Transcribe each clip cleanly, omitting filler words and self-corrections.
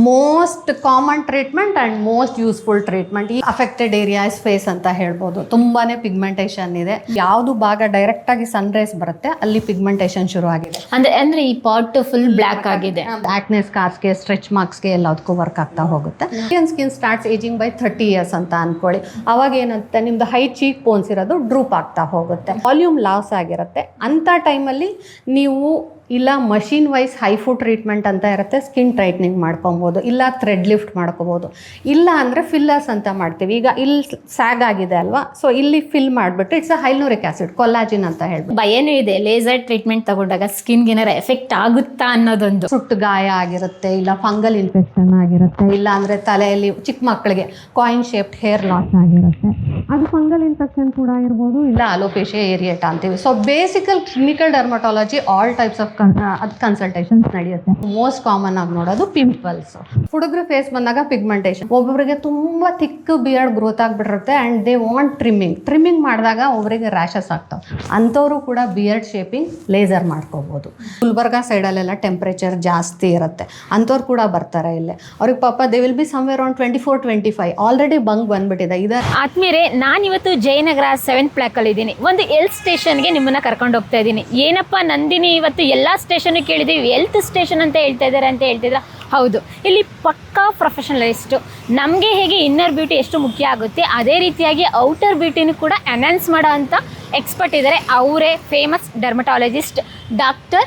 Most common treatment and most useful treatment. ಈ affected areas face ಅಂತ ಹೇಳ್ಬೋದು. ತುಂಬಾ ಪಿಗ್ಮೆಂಟೇಷನ್ ಇದೆ. ಯಾವುದು ಭಾಗ ಡೈರೆಕ್ಟಾಗಿ ಸನ್ ರೇಸ್ ಬರುತ್ತೆ ಅಲ್ಲಿ ಪಿಗ್ಮೆಂಟೇಷನ್ ಶುರು ಆಗಿದೆ. ಅಂದ್ರೆ ಈ ಪಾರ್ಟ್ ಫುಲ್ ಬ್ಲ್ಯಾಕ್ ಆಗಿದೆ. ಆಕ್ನೆ ಸ್ಕಾರ್ಸ್ಗೆ, ಸ್ಟ್ರೆಚ್ ಮಾರ್ಕ್ಸ್ಗೆ ಎಲ್ಲದಕ್ಕೂ ವರ್ಕ್ ಆಗ್ತಾ ಹೋಗುತ್ತೆ. Indian skin starts ageing by 30 years ಅಂತ ಅನ್ಕೊಳ್ಳಿ. ಅವಾಗ ಏನಂತೆ ನಿಮ್ದು ಹೈ ಚೀಕ್ ಬೋನ್ಸ್ ಇರೋದು ಡ್ರೂಪ್ ಆಗ್ತಾ ಹೋಗುತ್ತೆ, ವಾಲ್ಯೂಮ್ ಲಾಸ್ ಆಗಿರುತ್ತೆ. ಅಂಥ ಟೈಮಲ್ಲಿ ನೀವು ಇಲ್ಲ ಮಷಿನ್ ವೈಸ್ ಹೈಫು ಟ್ರೀಟ್ಮೆಂಟ್ ಅಂತ ಇರುತ್ತೆ, ಸ್ಕಿನ್ ಟೈಟ್ನಿಂಗ್ ಮಾಡ್ಕೊಬೋದು, ಇಲ್ಲ ಥ್ರೆಡ್ ಲಿಫ್ಟ್ ಮಾಡ್ಕೋಬೋದು, ಇಲ್ಲ ಅಂದರೆ ಫಿಲ್ಲರ್ಸ್ ಅಂತ ಮಾಡ್ತೀವಿ. ಈಗ ಇಲ್ಲಿ ಸ್ಯಾಗ್ ಆಗಿದೆ ಅಲ್ವಾ, ಸೊ ಇಲ್ಲಿ ಫಿಲ್ ಮಾಡಿಬಿಟ್ಟು ಇಟ್ಸ್ ಅ ಹೈಲೂರಿಕ್ ಆಸಿಡ್, ಕೊಲಾಜಿನ್ ಅಂತ ಹೇಳ್ಬಿಟ್ಟು. ಭಯನೂ ಇದೆ ಲೇಸರ್ ಟ್ರೀಟ್ಮೆಂಟ್ ತಗೊಂಡಾಗ ಸ್ಕಿನ್ಗೆ ಏನಾರ ಎಫೆಕ್ಟ್ ಆಗುತ್ತಾ ಅನ್ನೋದೊಂದು. ಸುಟ್ಟು ಗಾಯ ಆಗಿರುತ್ತೆ, ಇಲ್ಲ ಫಂಗಲ್ ಇನ್ಫೆಕ್ಷನ್ ಆಗಿರುತ್ತೆ, ಇಲ್ಲ ಅಂದರೆ ತಲೆಯಲ್ಲಿ ಚಿಕ್ಕ ಮಕ್ಕಳಿಗೆ ಕಾಯಿನ್ ಶೇಪ್ಡ್ ಹೇರ್ ಲಾಸ್ ಆಗಿರುತ್ತೆ, ಅದು ಫಂಗಲ್ ಇನ್ಫೆಕ್ಷನ್ ಕೂಡ ಇರ್ಬೋದು, ಇಲ್ಲ ಅಲೋಪೇಶಿಯಾ ಏರಿಯೇಟಾ ಅಂತೀವಿ. So basic clinical dermatology all types of ಅದು ಕನ್ಸಲ್ಟೇಷನ್ಸ್ ನಡೆಯುತ್ತೆ. ಮೋಸ್ಟ್ ಕಾಮನ್ ಆಗಿ ನೋಡೋದು ಪಿಂಪಲ್ಸ್. ಹುಡುಗರು ಫೇಸ್ ಬಂದಾಗ ಪಿಗ್ಮೆಂಟೇಷನ್. ಒಬ್ಬೊಬ್ಬರಿಗೆ ತುಂಬ ಥಿಕ್ ಬಿಯರ್ಡ್ ಗ್ರೋತ್ ಆಗಿಬಿಟ್ಟಿರುತ್ತೆ ಆ್ಯಂಡ್ ದೇ ವಾಂಟ್ ಟ್ರಿಮ್ಮಿಂಗ್ ಮಾಡಿದಾಗ ಒಬ್ಬರಿಗೆ ರ್ಯಾಷಸ್ ಆಗ್ತಾವೆ. ಅಂಥವರು ಕೂಡ ಬಿಯರ್ಡ್ ಶೇಪಿಂಗ್ ಲೇಸರ್ ಮಾಡ್ಕೋಬೋದು. ಗುಲ್ಬರ್ಗಾ ಸೈಡಲ್ಲೆಲ್ಲ ಟೆಂಪ್ರೇಚರ್ ಜಾಸ್ತಿ ಇರುತ್ತೆ, ಅಂಥವ್ರು ಕೂಡ ಬರ್ತಾರೆ ಇಲ್ಲೇ. ಅವ್ರಿಗೆ ಪಾಪ they will be somewhere around 24-25 already ಬಂದ್ಬಿಟ್ಟಿದೆ. ಆದ್ಮೇಲೆ ನಾನಿವತ್ತು ಜಯನಗರ 7th ಬ್ಲಾಕ್ ಅಲ್ಲಿ ಇದ್ದೀನಿ. ಒಂದು ಹೆಲ್ತ್ ಸ್ಟೇಷನ್ಗೆ ನಿಮ್ಮನ್ನ ಕರ್ಕೊಂಡು ಹೋಗ್ತಾ ಇದ್ದೀನಿ. ಏನಪ್ಪ ನಂದಿನಿ, ಇವತ್ತು ಎಲ್ಲ ಸ್ಟೇಷನ್ ಕೇಳಿದೀವಿ, ಹೆಲ್ತ್ ಸ್ಟೇಷನ್ ಅಂತ ಹೇಳ್ತಾ ಇದ್ದಾರೆ ಅಂತ ಹೇಳ್ತಿದ್ರ. ಹೌದು, ಇಲ್ಲಿ ಪಕ್ಕಾ ಪ್ರೊಫೆಷನಲಿಸ್ಟು. ನಮಗೆ ಹೇಗೆ ಇನ್ನರ್ ಬ್ಯೂಟಿ ಎಷ್ಟು ಮುಖ್ಯ ಆಗುತ್ತೆ, ಅದೇ ರೀತಿಯಾಗಿ ಔಟರ್ ಬ್ಯೂಟಿನೂ ಕೂಡ ಎನ್ಹಾನ್ಸ್ ಮಾಡೋ ಅಂಥ ಎಕ್ಸ್ಪರ್ಟ್ ಇದ್ದಾರೆ. ಅವರೇ ಫೇಮಸ್ ಡರ್ಮಟಾಲಜಿಸ್ಟ್ ಡಾಕ್ಟರ್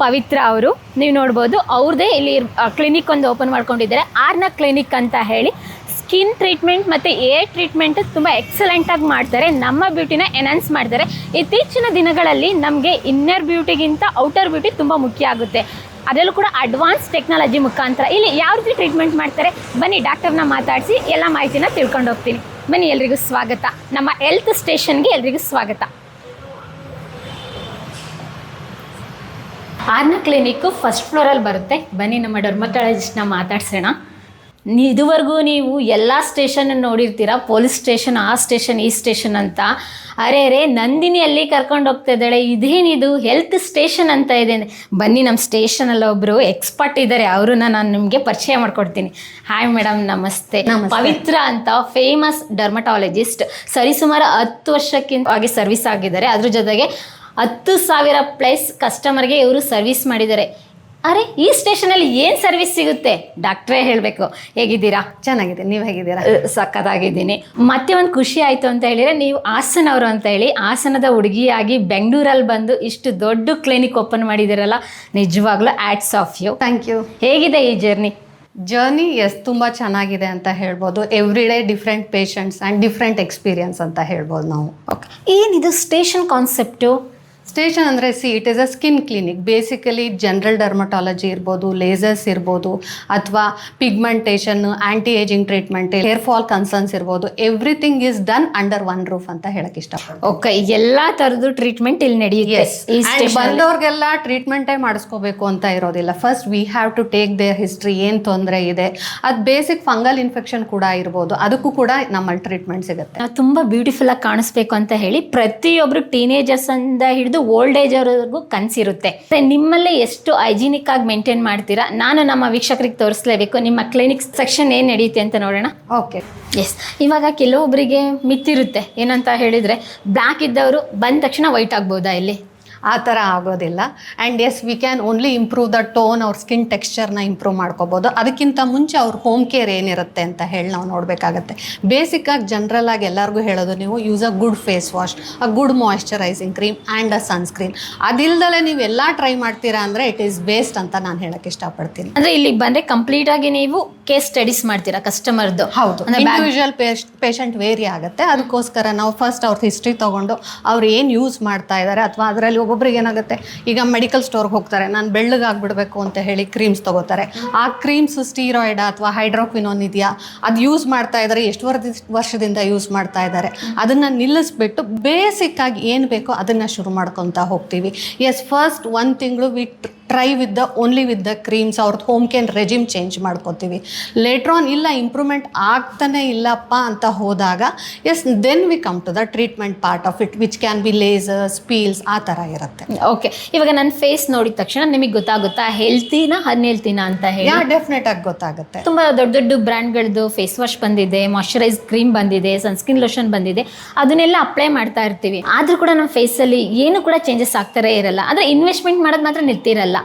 ಪವಿತ್ರ ಅವರು. ನೀವು ನೋಡ್ಬೋದು ಅವ್ರದ್ದೇ ಇಲ್ಲಿ ಕ್ಲಿನಿಕ್ ಒಂದು ಓಪನ್ ಮಾಡ್ಕೊಂಡಿದ್ದಾರೆ, ಆರ್ನ ಕ್ಲಿನಿಕ್ ಅಂತ ಹೇಳಿ. ಸ್ಕಿನ್ ಟ್ರೀಟ್ಮೆಂಟ್ ಮತ್ತು ಏರ್ ಟ್ರೀಟ್ಮೆಂಟ್ ತುಂಬ ಎಕ್ಸಲೆಂಟಾಗಿ ಮಾಡ್ತಾರೆ, ನಮ್ಮ ಬ್ಯೂಟಿನ ಎನ್ಹಾನ್ಸ್ ಮಾಡ್ತಾರೆ. ಇತ್ತೀಚಿನ ದಿನಗಳಲ್ಲಿ ನಮಗೆ ಇನ್ನರ್ ಬ್ಯೂಟಿಗಿಂತ ಔಟರ್ ಬ್ಯೂಟಿ ತುಂಬ ಮುಖ್ಯ ಆಗುತ್ತೆ, ಅದರಲ್ಲೂ ಕೂಡ ಅಡ್ವಾನ್ಸ್ ಟೆಕ್ನಾಲಜಿ ಮುಖಾಂತರ. ಇಲ್ಲಿ ಯಾವ ರೀತಿ ಟ್ರೀಟ್ಮೆಂಟ್ ಮಾಡ್ತಾರೆ ಬನ್ನಿ, ಡಾಕ್ಟರ್ನ ಮಾತಾಡಿಸಿ ಎಲ್ಲ ಮಾಹಿತಿನ ತಿಳ್ಕೊಂಡು ಹೋಗ್ತೀನಿ. ಬನ್ನಿ, ಎಲ್ರಿಗೂ ಸ್ವಾಗತ. ನಮ್ಮ ಹೆಲ್ತ್ ಸ್ಟೇಷನ್ಗೆ ಎಲ್ರಿಗೂ ಸ್ವಾಗತ. ಆರ್ನ ಕ್ಲಿನಿಕ್ಕು ಫಸ್ಟ್ ಫ್ಲೋರಲ್ಲಿ ಬರುತ್ತೆ. ಬನ್ನಿ ನಮ್ಮ ಡರ್ಮಟಾಲಜಿಸ್ಟ್ನ ಮಾತಾಡ್ಸೋಣ. ಇದುವರೆಗೂ ನೀವು ಎಲ್ಲ ಸ್ಟೇಷನ್ ನೋಡಿರ್ತೀರ, ಪೊಲೀಸ್ ಸ್ಟೇಷನ್, ಆ ಸ್ಟೇಷನ್, ಈ ಸ್ಟೇಷನ್ ಅಂತ. ಅರೆ ನಂದಿನಿ ಅಲ್ಲಿ ಕರ್ಕೊಂಡು ಹೋಗ್ತಾ ಇದ್ದಾಳೆ, ಇದೇನಿದು ಹೆಲ್ತ್ ಸ್ಟೇಷನ್ ಅಂತ ಇದೆ. ಬನ್ನಿ, ನಮ್ಮ ಸ್ಟೇಷನಲ್ಲಿ ಒಬ್ಬರು ಎಕ್ಸ್ಪರ್ಟ್ ಇದ್ದಾರೆ, ಅವ್ರನ್ನ ನಾನು ನಿಮಗೆ ಪರಿಚಯ ಮಾಡ್ಕೊಡ್ತೀನಿ. ಹಾಯ್ ಮೇಡಮ್, ನಮಸ್ತೆ. ಪವಿತ್ರ ಅಂತ ಫೇಮಸ್ ಡರ್ಮಟಾಲಜಿಸ್ಟ್, ಸರಿಸುಮಾರು 10 ವರ್ಷಕ್ಕಿಂತ ಆಗಿ ಸರ್ವಿಸ್ ಆಗಿದ್ದಾರೆ. ಅದ್ರ ಜೊತೆಗೆ 10,000+ ಕಸ್ಟಮರ್ಗೆ ಇವರು ಸರ್ವಿಸ್ ಮಾಡಿದ್ದಾರೆ. ಅರೆ, ಈ ಸ್ಟೇಷನಲ್ಲಿ ಏನು ಸರ್ವಿಸ್ ಸಿಗುತ್ತೆ ಡಾಕ್ಟ್ರೇ ಹೇಳಬೇಕು. ಹೇಗಿದ್ದೀರಾ? ಚೆನ್ನಾಗಿದೆ, ನೀವು ಹೇಗಿದ್ದೀರಾ? ಸಕ್ಕತ್ತಾಗಿದ್ದೀನಿ. ಮತ್ತೆ ಒಂದು ಖುಷಿ ಆಯಿತು ಅಂತ ಹೇಳಿದರೆ, ನೀವು ಹಾಸನವರು ಅಂತ ಹೇಳಿ, ಹಾಸನದ ಹುಡುಗಿಯಾಗಿ ಬೆಂಗಳೂರಲ್ಲಿ ಬಂದು ಇಷ್ಟು ದೊಡ್ಡ ಕ್ಲಿನಿಕ್ ಓಪನ್ ಮಾಡಿದ್ದೀರಲ್ಲ, ನಿಜವಾಗ್ಲೂ hats off you. Thank you. ಹೇಗಿದೆ ಈ ಜರ್ನಿ? ಎಸ್, ತುಂಬ ಚೆನ್ನಾಗಿದೆ ಅಂತ ಹೇಳ್ಬೋದು. Every day different patients and different experience ಅಂತ ಹೇಳ್ಬೋದು ನಾವು. ಓಕೆ, ಏನಿದು ಸ್ಟೇಷನ್ ಕಾನ್ಸೆಪ್ಟು? ಸ್ಟೇಷನ್ ಅಂದರೆ it is a skin clinic. Basically general dermatology ಇರ್ಬೋದು, ಲೇಸರ್ಸ್ ಇರ್ಬೋದು, ಅಥವಾ pigmentation, anti ageing treatment, hair fall concerns ಇರ್ಬೋದು, everything is done under one roof ಅಂತ ಹೇಳಕ್ಕೆ ಇಷ್ಟಪಡ್ತೀನಿ. ಓಕೆ, ಎಲ್ಲ ಥರದ್ದು ಟ್ರೀಟ್ಮೆಂಟ್ ಇಲ್ಲಿ ನಡೆಯುತ್ತೆ. ಬಂದವ್ರಿಗೆಲ್ಲ ಟ್ರೀಟ್ಮೆಂಟೇ ಮಾಡಿಸ್ಕೋಬೇಕು ಅಂತ ಇರೋದಿಲ್ಲ. First we have to take their history, ಏನು ತೊಂದರೆ ಇದೆ. ಅದು ಬೇಸಿಕ್ ಫಂಗಲ್ ಇನ್ಫೆಕ್ಷನ್ ಕೂಡ ಇರ್ಬೋದು, ಅದಕ್ಕೂ ಕೂಡ ನಮ್ಮಲ್ಲಿ ಟ್ರೀಟ್ಮೆಂಟ್ ಸಿಗುತ್ತೆ. ನಾವು ತುಂಬ ಬ್ಯೂಟಿಫುಲ್ ಆಗಿ ಕಾಣಿಸ್ಬೇಕು ಅಂತ ಹೇಳಿ ಪ್ರತಿಯೊಬ್ಬರು ಟೀನೇಜರ್ಸ್ ಅಂತ ಹಿಡಿದು ಓಲ್ಡ್ ಏಜ್ ಅವ್ರಿಗೂ ಕನಸಿರುತ್ತೆ. ನಿಮ್ಮಲ್ಲೇ ಎಷ್ಟು ಹೈಜಿನಿಕ್ ಆಗಿ ಮೇಂಟೈನ್ ಮಾಡ್ತೀರಾ, ನಾನು ನಮ್ಮ ವೀಕ್ಷಕರಿಗೆ ತೋರಿಸಲೇಬೇಕು. ನಿಮ್ಮ ಕ್ಲಿನಿಕ್ ಸೆಕ್ಷನ್ ಏನು ನಡೆಯುತ್ತೆ ಅಂತ ನೋಡೋಣ. Okay, yes. ಇವಾಗ ಕೆಲವೊಬ್ಬರಿಗೆ ಮಿತ್ತಿರುತ್ತೆ, ಏನಂತ ಹೇಳಿದರೆ ಬ್ಲ್ಯಾಕ್ ಇದ್ದವರು ಬಂದ ತಕ್ಷಣ ವೈಟ್ ಆಗ್ಬೋದಾ? ಇಲ್ಲಿ ಆ ಥರ ಆಗೋದಿಲ್ಲ. And yes, we can only improve the tone, ಅವ್ರ ಸ್ಕಿನ್ ಟೆಕ್ಸ್ಚರ್ನ ಇಂಪ್ರೂವ್ ಮಾಡ್ಕೋಬೋದು. ಅದಕ್ಕಿಂತ ಮುಂಚೆ ಅವ್ರ ಹೋಮ್ ಕೇರ್ ಏನಿರುತ್ತೆ ಅಂತ ಹೇಳಿ ನಾವು ನೋಡಬೇಕಾಗತ್ತೆ. ಬೇಸಿಕ್ಕಾಗಿ ಜನರಲಾಗಿ ಎಲ್ಲರಿಗೂ ಹೇಳೋದು, ನೀವು use a good face wash, a good moisturising cream and a sunscreen. ಅದಿಲ್ಲದಲ್ಲೇ ನೀವೆಲ್ಲ ಟ್ರೈ ಮಾಡ್ತೀರಾ ಅಂದರೆ ಇಟ್ ಈಸ್ ಬೇಸ್ಟ್ ಅಂತ ನಾನು ಹೇಳಕ್ಕೆ ಇಷ್ಟಪಡ್ತೀನಿ. ಅಂದರೆ ಇಲ್ಲಿಗೆ ಬಂದರೆ ಕಂಪ್ಲೀಟಾಗಿ ನೀವು ಕೇಸ್ ಸ್ಟಡೀಸ್ ಮಾಡ್ತೀರಾ ಕಸ್ಟಮರ್ದು? ಹೌದು, ಇಂಡಿವಿಜುವಲ್ ಪೇಷಂಟ್ ವೇರಿ ಆಗುತ್ತೆ. ಅದಕ್ಕೋಸ್ಕರ ನಾವು ಫಸ್ಟ್ ಅವ್ರ ಹಿಸ್ಟ್ರಿ ತೊಗೊಂಡು ಅವ್ರು ಏನು ಯೂಸ್ ಮಾಡ್ತಾ ಇದ್ದಾರೆ, ಅಥವಾ ಅದರಲ್ಲಿ ಒಬ್ಬೊಬ್ರಿಗೆ ಏನಾಗುತ್ತೆ, ಈಗ ಮೆಡಿಕಲ್ ಸ್ಟೋರ್ಗೆ ಹೋಗ್ತಾರೆ, ನಾನು ಬೆಳ್ಳಗಾಗ್ಬಿಡ್ಬೇಕು ಅಂತ ಹೇಳಿ ಕ್ರೀಮ್ಸ್ ತೊಗೋತಾರೆ. ಆ ಕ್ರೀಮ್ಸ್ ಸ್ಟೀರಾಯ್ಡ್ ಅಥವಾ ಹೈಡ್ರೋಕ್ವಿನೋನ್ ಇದೆಯಾ, ಅದು ಯೂಸ್ ಮಾಡ್ತಾ ಇದ್ದಾರೆ, ಎಷ್ಟು ವರ್ಷದಿಂದ ಯೂಸ್ ಮಾಡ್ತಾ ಇದ್ದಾರೆ, ಅದನ್ನು ನಿಲ್ಲಿಸ್ಬಿಟ್ಟು ಬೇಸಿಕ್ಕಾಗಿ ಏನು ಬೇಕೋ ಅದನ್ನು ಶುರು ಮಾಡ್ಕೊತಾ ಹೋಗ್ತೀವಿ. ಎಸ್, ಫಸ್ಟ್ 1 ತಿಂಗಳು try only with the creams ಅವ್ರದ್ದು ಹೋಮ್ ಕೇರ್ ರೆಜಿಮ್ ಚೇಂಜ್ ಮಾಡ್ಕೋತೀವಿ. ಲೇಟ್ರಾನ್ ಇಲ್ಲ ಇಂಪ್ರೂವ್ಮೆಂಟ್ ಆಗ್ತಾನೆ ಇಲ್ಲಪ್ಪ ಅಂತ ಹೋದಾಗ yes then we come to the treatment part of it which can be lasers, peels, ಆ ಥರ ಇರುತ್ತೆ. ಓಕೆ, ಇವಾಗ ನನ್ನ ಫೇಸ್ ನೋಡಿದ ತಕ್ಷಣ ನಿಮಗೆ ಗೊತ್ತಾಗುತ್ತಾ ಹೆಲ್ತಿನ ಅನ್ಹೆಲ್ತಿನ ಅಂತ ಹೇಳಿ? ಡೆಫಿನೆಟ್ ಆಗಿ ಗೊತ್ತಾಗುತ್ತೆ. ತುಂಬ ದೊಡ್ಡ ದೊಡ್ಡ ಬ್ರ್ಯಾಂಡ್ಗಳದ್ದು ಫೇಸ್ ವಾಶ್ ಬಂದಿದೆ, ಮಾಯಶ್ಚರೈಸ್ ಕ್ರೀಮ್ ಬಂದಿದೆ, ಸನ್ಸ್ಕ್ರೀನ್ ಲೋಷನ್ ಬಂದಿದೆ, ಅದನ್ನೆಲ್ಲ ಅಪ್ಲೈ ಮಾಡ್ತಾ ಇರ್ತೀವಿ. ಆದರೂ ಕೂಡ ನಮ್ಮ ಫೇಸಲ್ಲಿ ಏನು ಕೂಡ ಚೇಂಜಸ್ ಆಗ್ತಾರೇ ಇರಲ್ಲ. ಆದರೆ ಇನ್ವೆಸ್ಟ್ಮೆಂಟ್ ಮಾಡೋದು ಮಾತ್ರ ನಿಲ್ತಿರಲ್ಲ.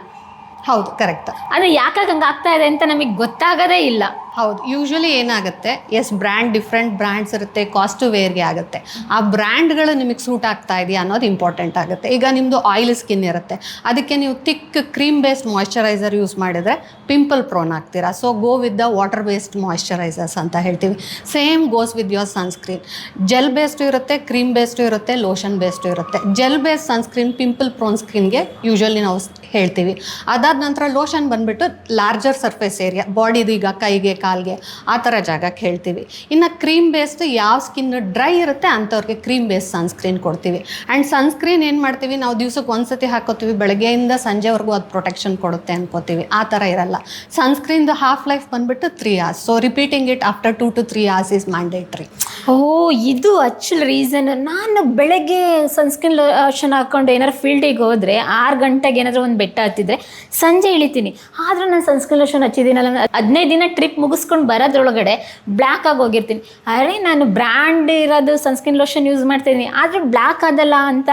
ಹೌದು, ಕರೆಕ್ಟ್. ಆದರೆ ಯಾಕಾಗ ಹಂಗೆ ಆಗ್ತಾ ಇದೆ ಅಂತ ನಮಗೆ ಗೊತ್ತಾಗೋದೇ ಇಲ್ಲ. ಹೌದು, ಯೂಶ್ವಲಿ ಏನಾಗುತ್ತೆ, ಎಸ್ ಬ್ರ್ಯಾಂಡ್ ಡಿಫ್ರೆಂಟ್ ಬ್ರ್ಯಾಂಡ್ಸ್ ಇರುತ್ತೆ, ಕಾಸ್ಟ್ ವೇರ್ಗೆ ಆಗುತ್ತೆ. ಆ ಬ್ರ್ಯಾಂಡ್ಗಳು ನಿಮಗೆ ಸೂಟ್ ಆಗ್ತಾ ಇದೆಯಾ ಅನ್ನೋದು ಇಂಪಾರ್ಟೆಂಟ್ ಆಗುತ್ತೆ. ಈಗ ನಿಮ್ಮದು ಆಯಿಲ್ ಸ್ಕಿನ್ ಇರುತ್ತೆ, ಅದಕ್ಕೆ ನೀವು thick cream based moisturiser use ಮಾಡಿದರೆ ಪಿಂಪಲ್ ಪ್ರೋನ್ ಆಗ್ತೀರಾ. So go with the water based moisturisers ಅಂತ ಹೇಳ್ತೀವಿ. Same goes with your sunscreen. Gel based ಇರುತ್ತೆ, ಕ್ರೀಮ್ ಬೇಸ್ಡು ಇರುತ್ತೆ, ಲೋಷನ್ ಬೇಸ್ಡು ಇರುತ್ತೆ. Gel based sunscreen pimple prone ಸ್ಕಿನ್ಗೆ ಯೂಶ್ವಲಿ ನಾವು ಹೇಳ್ತೀವಿ. ಅದಾದ ನಂತರ ಲೋಷನ್ ಬಂದುಬಿಟ್ಟು ಲಾರ್ಜರ್ ಸರ್ಫೇಸ್ ಏರಿಯಾ, ಬಾಡಿದು ಈಗ ಕೈಗೆ, ಕಾಲ್ಗೆ, ಆ ಥರ ಜಾಗಕ್ಕೆ ಹೇಳ್ತೀವಿ. ಇನ್ನು ಕ್ರೀಮ್ ಬೇಸ್ಡ್ ಯಾವ ಸ್ಕಿನ್ ಡ್ರೈ ಇರುತ್ತೆ ಅಂಥವ್ರಿಗೆ ಕ್ರೀಮ್ ಬೇಸ್ಡ್ ಸನ್ಸ್ಕ್ರೀನ್ ಕೊಡ್ತೀವಿ. ಆ್ಯಂಡ್ ಸನ್ಸ್ಕ್ರೀನ್ ಏನು ಮಾಡ್ತೀವಿ, ನಾವು ದಿವ್ಸಕ್ಕೆ ಒಂದ್ಸತಿ ಹಾಕೋತೀವಿ, ಬೆಳಗ್ಗೆಯಿಂದ ಸಂಜೆವರೆಗೂ ಅದು ಪ್ರೊಟೆಕ್ಷನ್ ಕೊಡುತ್ತೆ ಅನ್ಕೋತೀವಿ. ಆ ಥರ ಇರಲ್ಲ. ಸನ್ಸ್ಕ್ರೀನ್ದು ಹಾಫ್ ಲೈಫ್ ಬಂದುಬಿಟ್ಟು 3 hours. So repeating it after 2 to 3 hours is mandatory. ಇದು ಆ್ಯಕ್ಚುಲ್ ರೀಸನ್. ನಾನು ಬೆಳಗ್ಗೆ ಸನ್ಸ್ಕ್ರೀನ್ ಲೋಷನ್ ಹಾಕ್ಕೊಂಡು ಏನಾದ್ರು ಫೀಲ್ಡಿಗೆ ಹೋದರೆ 6 ಗಂಟೆಗೆ ಏನಾದರೂ ಒಂದು ಬೆಟ್ಟ ಹತ್ತಿದ್ರೆ ಸಂಜೆ ಇಳಿತೀನಿ. ಆದರೂ ನಾನು ಸನ್ಸ್ಕ್ರೀನ್ ಲೋಷನ್ ಹಚ್ಚಿದ್ದೀನಲ್ಲ, 15 ದಿನ ಟ್ರಿಪ್ ಮುಗಿಸ್ಕೊಂಡು ಬರೋದ್ರೊಳಗಡೆ ಬ್ಲ್ಯಾಕ್ ಆಗಿ ಹೋಗಿರ್ತೀನಿ. ಅರೆ, ನಾನು ಬ್ರ್ಯಾಂಡ್ ಇರೋದು ಸನ್ಸ್ಕ್ರೀನ್ ಲೋಷನ್ ಯೂಸ್ ಮಾಡ್ತಾಯಿದ್ದೀನಿ, ಆದರೆ ಬ್ಲ್ಯಾಕ್ ಆದಲ್ಲ ಅಂತ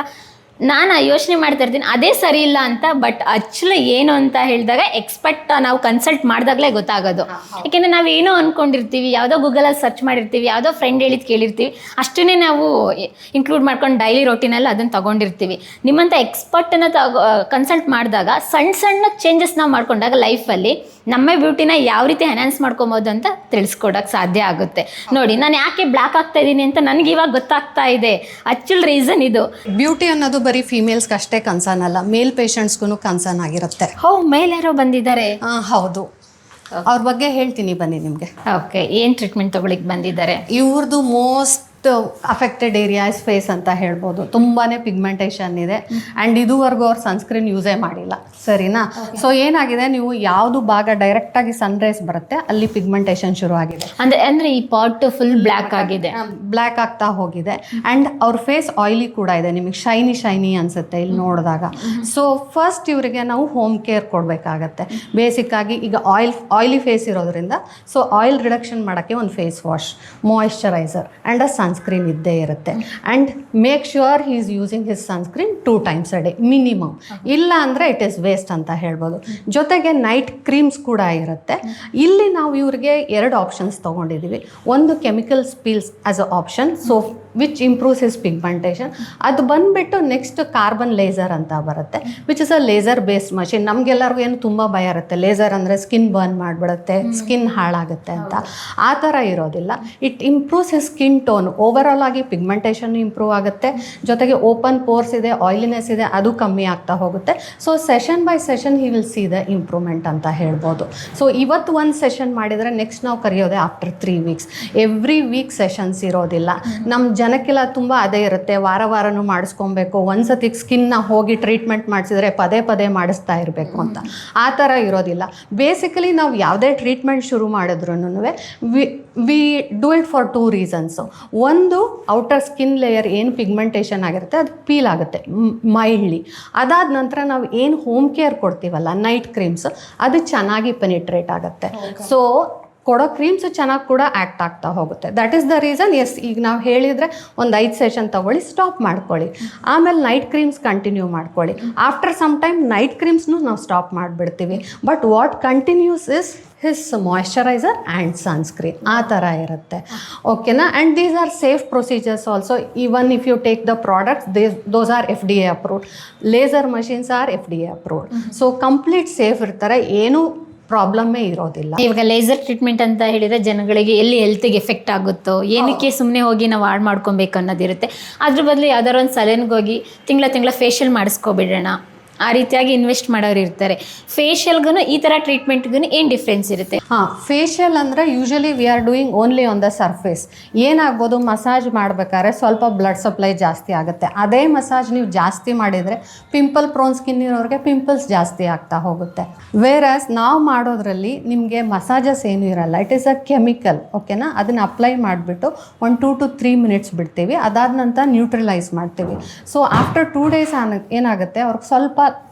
ನಾನು ಯೋಚನೆ ಮಾಡ್ತಾ ಇರ್ತೀನಿ. ಅದೇ ಸರಿ ಇಲ್ಲ ಅಂತ. ಬಟ್ ಆ್ಯಕ್ಚುಲಿ ಏನು ಅಂತ ಹೇಳಿದಾಗ ಎಕ್ಸ್ಪರ್ಟ್ ನಾವು ಕನ್ಸಲ್ಟ್ ಮಾಡಿದಾಗಲೇ ಗೊತ್ತಾಗೋದು. ಯಾಕೆಂದರೆ ನಾವು ಏನೋ ಅಂದ್ಕೊಂಡಿರ್ತೀವಿ, ಯಾವುದೋ ಗೂಗಲಲ್ಲಿ ಸರ್ಚ್ ಮಾಡಿರ್ತೀವಿ, ಯಾವುದೋ ಫ್ರೆಂಡ್ ಹೇಳಿದ್ದು ಕೇಳಿರ್ತೀವಿ, ಅಷ್ಟನ್ನೇ ನಾವು ಇನ್ಕ್ಲೂಡ್ ಮಾಡ್ಕೊಂಡು ಡೈಲಿ ರೋಟೀನಲ್ಲಿ ಅದನ್ನು ತೊಗೊಂಡಿರ್ತೀವಿ. ನಿಮ್ಮಂಥ ಎಕ್ಸ್ಪರ್ಟನ್ನು ಕನ್ಸಲ್ಟ್ ಮಾಡಿದಾಗ ಸಣ್ಣ ಚೇಂಜಸ್ ನಾವು ಮಾಡ್ಕೊಂಡಾಗ ಲೈಫಲ್ಲಿ ನಮ್ಮ ಬ್ಯೂಟಿನ ಯಾವ ರೀತಿ ಎನ್ಹಾನ್ಸ್ ಮಾಡ್ಕೊಬೋದು ಅಂತ ತಿಳಿಸ್ಕೊಡೋಕ್ಕೆ ಸಾಧ್ಯ ಆಗುತ್ತೆ. ನೋಡಿ, ನಾನು ಯಾಕೆ ಬ್ಲ್ಯಾಕ್ ಆಗ್ತಾ ಇದ್ದೀನಿ ಅಂತ ನನಗೆ ಇವಾಗ ಗೊತ್ತಾಗ್ತಾ ಇದೆ. ಆ್ಯಕ್ಚುಲ್ ರೀಸನ್ ಇದು. ಬ್ಯೂಟಿ ಅನ್ನೋದು ಬರೀ ಫೀಮೇಲ್ಸ್ಗೆ ಅಷ್ಟೇ ಕನ್ಸರ್ನ್ ಅಲ್ಲ, ಮೇಲ್ ಪೇಷಂಟ್ಸ್ಗೂ ಕನ್ಸರ್ನ್ ಆಗಿರುತ್ತೆ. ಮೇಲ್ ಯಾರೋ ಬಂದಿದ್ದಾರೆ? ಹೌದು, ಅವ್ರ ಬಗ್ಗೆ ಹೇಳ್ತೀನಿ ಬನ್ನಿ ನಿಮಗೆ. ಓಕೆ, ಏನು ಟ್ರೀಟ್ಮೆಂಟ್ ತೊಗೊಳಿಕ್ಕೆ ಬಂದಿದ್ದಾರೆ? ಇವ್ರದ್ದು ಮೋಸ್ಟ್ ಅಫೆಕ್ಟೆಡ್ ಏರಿಯಾಸ್ ಫೇಸ್ ಅಂತ ಹೇಳ್ಬೋದು. ತುಂಬಾ ಪಿಗ್ಮೆಂಟೇಷನ್ ಇದೆ ಆ್ಯಂಡ್ ಇದುವರೆಗೂ ಅವ್ರು ಸನ್ಸ್ಕ್ರೀನ್ ಯೂಸೇ ಮಾಡಿಲ್ಲ, ಸರಿನಾ? ಸೊ ಏನಾಗಿದೆ, ನೀವು ಯಾವುದು ಭಾಗ ಡೈರೆಕ್ಟಾಗಿ ಸನ್ರೈಸ್ ಬರುತ್ತೆ ಅಲ್ಲಿ ಪಿಗ್ಮೆಂಟೇಷನ್ ಶುರು ಆಗಿದೆ. ಅಂದರೆ ಈ ಪಾಟ್ ಫುಲ್ ಬ್ಲ್ಯಾಕ್ ಆಗಿದೆ, ಬ್ಲ್ಯಾಕ್ ಆಗ್ತಾ ಹೋಗಿದೆ. ಆ್ಯಂಡ್ ಅವ್ರ ಫೇಸ್ ಆಯಿಲಿ ಕೂಡ ಇದೆ, ನಿಮಗೆ ಶೈನಿ ಅನಿಸುತ್ತೆ ಇಲ್ಲಿ ನೋಡಿದಾಗ. ಸೊ ಫಸ್ಟ್ ಇವರಿಗೆ ನಾವು ಹೋಮ್ ಕೇರ್ ಕೊಡಬೇಕಾಗತ್ತೆ. ಬೇಸಿಕ್ಕಾಗಿ ಈಗ ಆಯಿಲಿ ಫೇಸ್ ಇರೋದ್ರಿಂದ ಸೊ ಆಯಿಲ್ ರಿಡಕ್ಷನ್ ಮಾಡೋಕ್ಕೆ ಒಂದು face wash, moisturiser and a sunscreen ಇದ್ದೇ ಇರುತ್ತೆ. And make sure he is using his sunscreen 2 times a day minimum. ಇಲ್ಲ ಅಂದರೆ ಇಟ್ ಈಸ್ ವೇಸ್ಟ್ ಅಂತ ಹೇಳ್ಬೋದು. ಜೊತೆಗೆ ನೈಟ್ ಕ್ರೀಮ್ಸ್ ಕೂಡ ಇರುತ್ತೆ. ಇಲ್ಲಿ ನಾವು ಇವ್ರಿಗೆ 2 ಆಪ್ಷನ್ಸ್ ತೊಗೊಂಡಿದ್ದೀವಿ. ಒಂದು chemical Peel's as a option, so which improves his pigmentation. ಅದು ಬಂದುಬಿಟ್ಟು ನೆಕ್ಸ್ಟ್ ಕಾರ್ಬನ್ ಲೇಸರ್ ಅಂತ ಬರುತ್ತೆ, which is a laser based machine. ನಮಗೆಲ್ಲರಿಗೂ ಏನು ತುಂಬ ಭಯ ಇರುತ್ತೆ, ಲೇಸರ್ ಅಂದರೆ ಸ್ಕಿನ್ ಬರ್ನ್ ಮಾಡಿಬಿಡುತ್ತೆ, ಸ್ಕಿನ್ ಹಾಳಾಗುತ್ತೆ ಅಂತ. ಆ ಥರ ಇರೋದಿಲ್ಲ. It improves his skin tone. Overall ಆಗಿ ಪಿಗ್ಮೆಂಟೇಷನ್ ಇಂಪ್ರೂವ್ ಆಗುತ್ತೆ, ಜೊತೆಗೆ ಓಪನ್ ಪೋರ್ಸ್ ಇದೆ, ಆಯಿಲಿನೆಸ್ ಇದೆ, ಅದು ಕಮ್ಮಿ ಆಗ್ತಾ ಹೋಗುತ್ತೆ. So session by session he will see the improvement ಅಂತ ಹೇಳ್ಬೋದು. ಸೊ ಇವತ್ತು ಒಂದು ಸೆಷನ್ ಮಾಡಿದರೆ ನೆಕ್ಸ್ಟ್ ನಾವು ಕರೆಯೋದೆ after 3 weeks. Every week sessions ಇರೋದಿಲ್ಲ. ನಮ್ಮ ಜನಕ್ಕೆಲ್ಲ ತುಂಬ ಅದೇ ಇರುತ್ತೆ, ವಾರನೂ ಮಾಡಿಸ್ಕೊಬೇಕು, ಒಂದ್ಸತಿ ಸ್ಕಿನ್ನ ಹೋಗಿ ಟ್ರೀಟ್ಮೆಂಟ್ ಮಾಡಿಸಿದ್ರೆ ಪದೇ ಮಾಡಿಸ್ತಾ ಇರಬೇಕು ಅಂತ. ಆ ಥರ ಇರೋದಿಲ್ಲ. ಬೇಸಿಕಲಿ ನಾವು ಯಾವುದೇ ಟ್ರೀಟ್ಮೆಂಟ್ ಶುರು ಮಾಡಿದ್ರೂ we do it for 2 reasons. ಒಂದು, ಔಟರ್ ಸ್ಕಿನ್ ಲೇಯರ್ ಏನು ಪಿಗ್ಮೆಂಟೇಷನ್ ಆಗಿರುತ್ತೆ ಅದು ಪೀಲ್ ಆಗುತ್ತೆ ಮೈಲ್ಡ್ಲಿ. ಅದಾದ ನಂತರ ನಾವು ಏನು ಹೋಮ್ ಕೇರ್ ಕೊಡ್ತೀವಲ್ಲ, ನೈಟ್ ಕ್ರೀಮ್ಸ್, ಅದು ಚೆನ್ನಾಗಿ ಪೆನಿಟ್ರೇಟ್ ಆಗುತ್ತೆ. ಸೊ ಕೊಡೋ ಕ್ರೀಮ್ಸು ಚೆನ್ನಾಗಿ ಕೂಡ ಆ್ಯಕ್ಟ್ ಆಗ್ತಾ ಹೋಗುತ್ತೆ. That is the reason. Yes, ಈಗ ನಾವು ಹೇಳಿದರೆ ಒಂದು 5 ಸೆಷನ್ ತೊಗೊಳ್ಳಿ, ಸ್ಟಾಪ್ ಮಾಡ್ಕೊಳ್ಳಿ, ಆಮೇಲೆ ನೈಟ್ ಕ್ರೀಮ್ಸ್ ಕಂಟಿನ್ಯೂ ಮಾಡ್ಕೊಳ್ಳಿ. ಆಫ್ಟರ್ ಸಮ್ ಟೈಮ್ ನೈಟ್ ಕ್ರೀಮ್ಸ್ನೂ ನಾವು ಸ್ಟಾಪ್ ಮಾಡಿಬಿಡ್ತೀವಿ. But what continues is his moisturiser and sunscreen. ಆ ಥರ ಇರುತ್ತೆ, ಓಕೆನಾ? And these are safe procedures also. Even if you take the products, those are FDA approved. Laser machines are FDA approved. So complete safe ಇರ್ತಾರೆ, ಏನೂ ಪ್ರಾಬ್ಲಮ್ಮೇ ಇರೋದಿಲ್ಲ. ಇವಾಗ laser treatment ಅಂತ ಹೇಳಿದರೆ ಜನಗಳಿಗೆ ಎಲ್ಲಿ ಹೆಲ್ತಿಗೆ ಎಫೆಕ್ಟ್ ಆಗುತ್ತೋ, ಏನಕ್ಕೆ ಸುಮ್ಮನೆ ಹೋಗಿ ನಾವು ಹಾಳು ಮಾಡ್ಕೊಬೇಕು ಅನ್ನೋದಿರುತ್ತೆ. ಅದ್ರ ಬದಲು ಯಾವ್ದಾರು ಒಂದು ಸಲೂನ್ಗೆ ಹೋಗಿ ತಿಂಗಳ ಫೇಶಿಯಲ್ ಮಾಡಿಸ್ಕೊಬಿಡೋಣ, ಆ ರೀತಿಯಾಗಿ ಇನ್ವೆಸ್ಟ್ ಮಾಡೋರು ಇರ್ತಾರೆ. ಫೇಶಿಯಲ್ಗೂ ಈ ಥರ ಟ್ರೀಟ್ಮೆಂಟ್ಗೂ ಏನು ಡಿಫ್ರೆನ್ಸ್ ಇರುತ್ತೆ? ಫೇಶಿಯಲ್ ಅಂದರೆ usually we are doing only on the surface. ಏನಾಗ್ಬೋದು, ಮಸಾಜ್ ಮಾಡ್ಬೇಕಾದ್ರೆ ಸ್ವಲ್ಪ ಬ್ಲಡ್ ಸಪ್ಲೈ ಜಾಸ್ತಿ ಆಗುತ್ತೆ. ಅದೇ ಮಸಾಜ್ ನೀವು ಜಾಸ್ತಿ ಮಾಡಿದರೆ ಪಿಂಪಲ್ ಪ್ರೋನ್ ಸ್ಕಿನ್ ಇರೋರಿಗೆ ಪಿಂಪಲ್ಸ್ ಜಾಸ್ತಿ ಆಗ್ತಾ ಹೋಗುತ್ತೆ. ವೇರಾಸ್ ನಾವು ಮಾಡೋದ್ರಲ್ಲಿ ನಿಮಗೆ ಮಸಾಜಸ್ ಏನೂ ಇರಲ್ಲ, ಇಟ್ ಈಸ್ ಅ ಕೆಮಿಕಲ್. ಓಕೆನಾ, ಅದನ್ನು ಅಪ್ಲೈ ಮಾಡಿಬಿಟ್ಟು 1 2 to 3 minutes ಬಿಡ್ತೀವಿ. ಅದಾದ ನಂತರ ನ್ಯೂಟ್ರಲೈಸ್ ಮಾಡ್ತೀವಿ. ಸೊ ಆಫ್ಟರ್ 2 days ಏನಾಗುತ್ತೆ, ಅವ್ರಿಗೆ ಸ್ವಲ್ಪ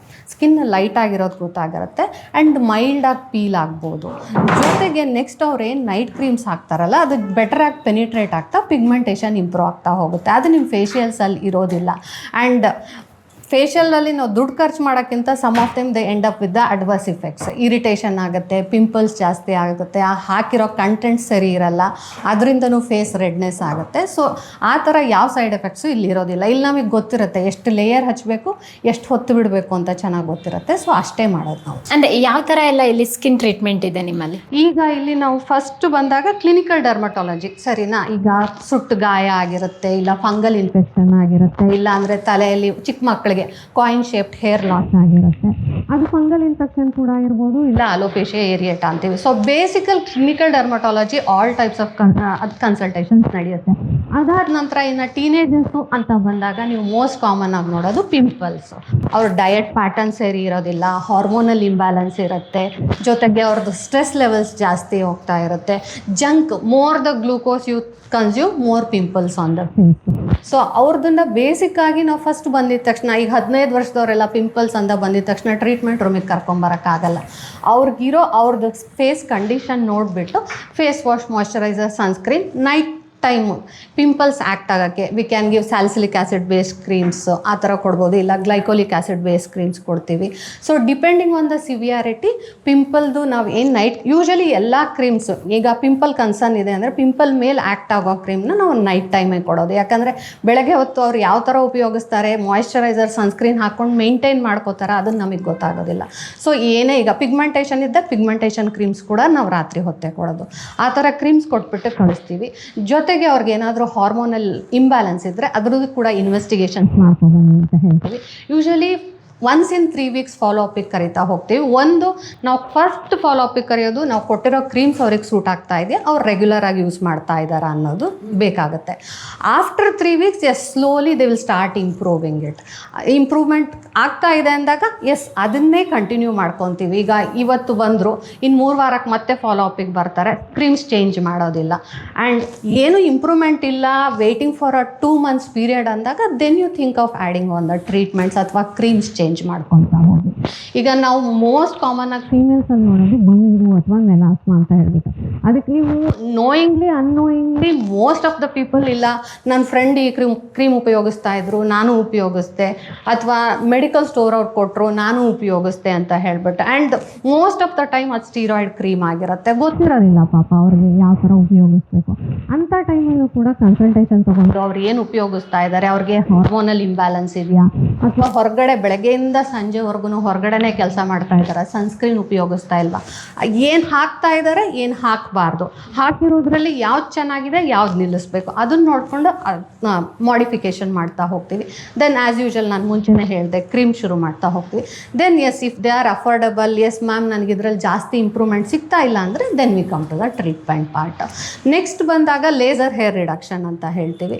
ಸ್ಕಿನ್ ಲೈಟ್ ಆಗಿರೋದು ಗೊತ್ತಾಗಿರುತ್ತೆ ಆ್ಯಂಡ್ ಮೈಲ್ಡಾಗಿ ಪೀಲ್ ಆಗ್ಬೋದು. ಜೊತೆಗೆ ನೆಕ್ಸ್ಟ್ ಅವ್ರು ಏನು ನೈಟ್ ಕ್ರೀಮ್ಸ್ ಹಾಕ್ತಾರಲ್ಲ, ಅದು ಬೆಟರಾಗಿ ಪೆನಿಟ್ರೇಟ್ ಆಗ್ತಾ ಪಿಗ್ಮೆಂಟೇಷನ್ ಇಂಪ್ರೂವ್ ಆಗ್ತಾ ಹೋಗುತ್ತೆ. ಅದು ನಿಮ್ಮ ಫೇಶಿಯಲ್ಸಲ್ಲಿ ಇರೋದಿಲ್ಲ. ಆ್ಯಂಡ್ ಫೇಶಿಯಲಲ್ಲಿ ನಾವು ದುಡ್ಡು ಖರ್ಚು ಮಾಡೋಕ್ಕಿಂತ some of them they end up with the adverse effects. Irritation ಆಗುತ್ತೆ, ಪಿಂಪಲ್ಸ್ ಜಾಸ್ತಿ ಆಗುತ್ತೆ, ಆ ಹಾಕಿರೋ ಕಂಟೆಂಟ್ ಸರಿ ಇರಲ್ಲ, ಅದರಿಂದನೂ ಫೇಸ್ ರೆಡ್ನೆಸ್ ಆಗುತ್ತೆ. ಸೊ ಆ ಥರ ಯಾವ ಸೈಡ್ ಎಫೆಕ್ಟ್ಸು ಇಲ್ಲಿ ಇರೋದಿಲ್ಲ. ಇಲ್ಲಿ ನಮಗೆ ಗೊತ್ತಿರುತ್ತೆ ಎಷ್ಟು ಲೇಯರ್ ಹಚ್ಚಬೇಕು, ಎಷ್ಟು ಹೊತ್ತು ಬಿಡಬೇಕು ಅಂತ ಚೆನ್ನಾಗಿ ಗೊತ್ತಿರುತ್ತೆ. ಸೊ ಅಷ್ಟೇ ಮಾಡೋದು ನಾವು. ಅಂದರೆ ಯಾವ ಥರ ಎಲ್ಲ ಇಲ್ಲಿ ಸ್ಕಿನ್ ಟ್ರೀಟ್ಮೆಂಟ್ ಇದೆ ನಿಮ್ಮಲ್ಲಿ? ಈಗ ಇಲ್ಲಿ ನಾವು ಫಸ್ಟ್ ಬಂದಾಗ ಕ್ಲಿನಿಕಲ್ ಡರ್ಮಟಾಲಜಿ, ಸರಿನಾ. ಈಗ ಸುಟ್ಟು ಗಾಯ ಆಗಿರುತ್ತೆ, ಇಲ್ಲ ಫಂಗಲ್ ಇನ್ಫೆಕ್ಷನ್ ಆಗಿರುತ್ತೆ, ಇಲ್ಲ ಅಂದರೆ ತಲೆಯಲ್ಲಿ ಚಿಕ್ಕ ಮಕ್ಕಳಿಗೆ ಕಾಯಿನ್ ಶೇಪ್ಡ್ ಹೇರ್ ಲಾಸ್ ಆಗಿರುತ್ತೆ, ಅದು ಫಂಗಲ್ ಇನ್ಫೆಕ್ಷನ್ ಕೂಡ ಇರ್ಬೋದು, ಇಲ್ಲ ಅಲೋಪೇಶಿಯಾ ಏರಿಯೇಟಾ ಅಂತೀವಿ. So basic clinical dermatology all types of consultations ನಡೆಯುತ್ತೆ. ಅದಾದ ನಂತರ ಇನ್ನು ಟೀನೇಜರ್ಸು ಅಂತ ಬಂದಾಗ ನೀವು ಮೋಸ್ಟ್ ಕಾಮನ್ ಆಗಿ ನೋಡೋದು ಪಿಂಪಲ್ಸ್. ಅವ್ರ ಡಯಟ್ ಪ್ಯಾಟರ್ನ್ ಸರಿ ಇರೋದಿಲ್ಲ, ಹಾರ್ಮೋನಲ್ ಇಂಬ್ಯಾಲೆನ್ಸ್ ಇರುತ್ತೆ, ಜೊತೆಗೆ ಅವ್ರದ್ದು ಸ್ಟ್ರೆಸ್ ಲೆವೆಲ್ಸ್ ಜಾಸ್ತಿ ಹೋಗ್ತಾ ಇರುತ್ತೆ. Junk, more the glucose you consume more pimples on the face. So ಅವ್ರದನ್ನ ಬೇಸಿಕ್ ಆಗಿ ನಾವು ಫಸ್ಟ್ ಬಂದಿದ ತಕ್ಷಣ, ಈಗ 15 ವರ್ಷದವರೆಲ್ಲ ಪಿಂಪಲ್ಸ್ ಅಂತ ಬಂದಿದ ತಕ್ಷಣ ಟ್ರೀಟ್ಮೆಂಟ್ ರೂಮಿಗೆ ಕರ್ಕೊಂಬರೋಕ್ಕಾಗಲ್ಲ. ಅವ್ರದ್ದು ಫೇಸ್ ಕಂಡೀಷನ್ ನೋಡಿಬಿಟ್ಟು face wash, moisturiser, sunscreen, night time pimples act ಆಗೋಕ್ಕೆ we can give salicylic acid based creams ಆ ಥರ ಕೊಡ್ಬೋದು, ಇಲ್ಲ ಗ್ಲೈಕೋಲಿಕ್ ಆ್ಯಸಿಡ್ ಬೇಸ್ಡ್ ಕ್ರೀಮ್ಸ್ ಕೊಡ್ತೀವಿ. So depending on the severity ಪಿಂಪಲ್ದು ನಾವು ಏನು ನೈಟ್ ಯೂಶಲಿ ಎಲ್ಲ ಕ್ರೀಮ್ಸು, ಈಗ ಪಿಂಪಲ್ ಕನ್ಸರ್ನ್ ಇದೆ ಅಂದರೆ ಪಿಂಪಲ್ ಮೇಲೆ ಆ್ಯಕ್ಟ್ ಆಗೋ ಕ್ರೀಮ್ನ ನಾವು ನೈಟ್ ಟೈಮೇ ಕೊಡೋದು. ಯಾಕಂದರೆ ಬೆಳಗ್ಗೆ ಹೊತ್ತು ಅವ್ರು ಯಾವ ಥರ ಉಪಯೋಗಿಸ್ತಾರೆ, ಮಾಯ್ಶ್ಚರೈಸರ್, ಸನ್ಸ್ಕ್ರೀನ್ ಹಾಕ್ಕೊಂಡು ಮೇಂಟೈನ್ ಮಾಡ್ಕೋತಾರೆ, ಅದನ್ನು ನಮಗೆ ಗೊತ್ತಾಗೋದಿಲ್ಲ. ಸೊ ಏನೇ ಈಗ ಪಿಗ್ಮೆಂಟೇಷನ್ ಇದ್ದಾಗ ಪಿಗ್ಮೆಂಟೇಷನ್ ಕ್ರೀಮ್ಸ್ ಕೂಡ ನಾವು ರಾತ್ರಿ ಹೊತ್ತೆ ಕೊಡೋದು. ಆ ಥರ ಕ್ರೀಮ್ಸ್ ಕೊಟ್ಬಿಟ್ಟು ಕಳಿಸ್ತೀವಿ. ಜೊತೆಗೆ ಅವ್ರಿಗೆ ಏನಾದರೂ ಹಾರ್ಮೋನಲ್ ಇಂಬ್ಯಾಲೆನ್ಸ್ ಇದ್ದರೆ ಅದ್ರದ್ದು ಕೂಡ ಇನ್ವೆಸ್ಟಿಗೇಷನ್ಸ್ ಮಾಡ್ಕೊಬನ್ನಿ ಅಂತ ಹೇಳ್ತೀವಿ. Usually once in 3 weeks follow ಅಪಿಗೆ ಕರಿತಾ ಹೋಗ್ತೀವಿ. ಒಂದು, ನಾವು ಫಸ್ಟ್ ಫಾಲೋ ಅಪಿಗೆ ಕರೆಯೋದು ನಾವು ಕೊಟ್ಟಿರೋ ಕ್ರೀಮ್ಸ್ ಅವ್ರಿಗೆ ಸೂಟ್ ಆಗ್ತಾ ಇದೆಯಾ, ಅವ್ರು ರೆಗ್ಯುಲರ್ ಆಗಿ ಯೂಸ್ ಮಾಡ್ತಾ ಇದ್ದಾರಾ ಅನ್ನೋದು ಬೇಕಾಗುತ್ತೆ. After 3 weeks slowly they will start improving it. Improvement ಆಗ್ತಾ ಇದೆ ಅಂದಾಗ ಅದನ್ನೇ ಕಂಟಿನ್ಯೂ ಮಾಡ್ಕೊತೀವಿ. ಈಗ ಇವತ್ತು ಬಂದರು, ಇನ್ನು 3 ವಾರಕ್ಕೆ ಮತ್ತೆ ಫಾಲೋ ಅಪಿಗೆ ಬರ್ತಾರೆ, ಕ್ರೀಮ್ಸ್ ಚೇಂಜ್ ಮಾಡೋದಿಲ್ಲ. ಆ್ಯಂಡ್ ಏನು ಇಂಪ್ರೂವ್ಮೆಂಟ್ ಇಲ್ಲ, waiting for a 2 months period ಅಂದಾಗ then you think of adding on the treatments ಅಥವಾ ಕ್ರೀಮ್ಸ್ ಚೇಂಜ್ ಮಾಡ್ಕೊತಾ ಹೋಗಿ. ಈಗ ನಾವು ಮೋಸ್ಟ್ ಕಾಮನ್ ಆಗಿ ಫೀಮೇಲ್ಸಲ್ಲಿ ನೋಡೋದು ಬಂಗು ಅಥವಾ ಮೆಲಾಸ್ಮಾ ಅಂತ ಹೇಳ್ಬಿಟ್ಟು, ಅದಕ್ಕೆ ನೀವು knowingly annoyingly most of the people, ಇಲ್ಲ ನನ್ನ ಫ್ರೆಂಡ್ ಈ ಕ್ರೀಮ್ ಉಪಯೋಗಿಸ್ತಾ ಇದ್ರು ನಾನು ಉಪಯೋಗಿಸ್ದೆ, ಅಥವಾ ಮೆಡಿಕಲ್ ಸ್ಟೋರ್ ಅವ್ರು ಕೊಟ್ಟರು ನಾನು ಉಪಯೋಗಿಸ್ದೆ ಅಂತ ಹೇಳ್ಬಿಟ್ಟು. And most of the time ಅದು ಸ್ಟೀರಾಯ್ಡ್ ಕ್ರೀಮ್ ಆಗಿರುತ್ತೆ, ಗೊತ್ತಿರೋದಿಲ್ಲ ಪಾಪ ಅವ್ರಿಗೆ ಯಾವ ಥರ ಉಪಯೋಗಿಸ್ಬೇಕು. ಅಂಥ ಟೈಮಲ್ಲೂ ಕೂಡ ಕನ್ಸಲ್ಟೇಷನ್ ತೊಗೊಂಡು ಅವ್ರು ಏನು ಉಪಯೋಗಿಸ್ತಾ ಇದ್ದಾರೆ, ಅವ್ರಿಗೆ ಹಾರ್ಮೋನಲ್ ಇಂಬ್ಯಾಲೆನ್ಸ್ ಇದೆಯಾ, ಅಥವಾ ಹೊರಗಡೆ ಬೆಳಗ್ಗೆಯಿಂದ ಸಂಜೆವರೆಗೂ ಹೊರಗಡೆನೇ ಕೆಲಸ ಮಾಡ್ತಾ ಇದ್ದಾರೆ, ಸನ್ಸ್ಕ್ರೀನ್ ಉಪಯೋಗಿಸ್ತಾ ಇಲ್ವಾ, ಏನು ಹಾಕ್ತಾ ಇದ್ದಾರೆ, ಏನು ಹಾಕಬಾರ್ದು, ಹಾಕಿರೋದ್ರಲ್ಲಿ ಯಾವ್ದು ಚೆನ್ನಾಗಿದೆ, ಯಾವ್ದು ನಿಲ್ಲಿಸ್ಬೇಕು, ಅದನ್ನು ನೋಡಿಕೊಂಡು ಮಾಡಿಫಿಕೇಷನ್ ಮಾಡ್ತಾ ಹೋಗ್ತೀವಿ. ದೆನ್ ಆ್ಯಸ್ ಯೂಶುವಲ್ ನಾನು ಮುಂಚೆನೇ ಹೇಳಿದೆ, ಕ್ರೀಮ್ ಶುರು ಮಾಡ್ತಾ ಹೋಗ್ತೀವಿ. Then if they are affordable, ma'am ನನಗೆ ಇದರಲ್ಲಿ ಜಾಸ್ತಿ ಇಂಪ್ರೂವ್ಮೆಂಟ್ ಸಿಗ್ತಾ ಇಲ್ಲ ಅಂದರೆ then we come to the treatment part. Next ಬಂದಾಗ ಲೇಸರ್ ಹೇರ್ ರಿಡಕ್ಷನ್ ಅಂತ ಹೇಳ್ತೀವಿ.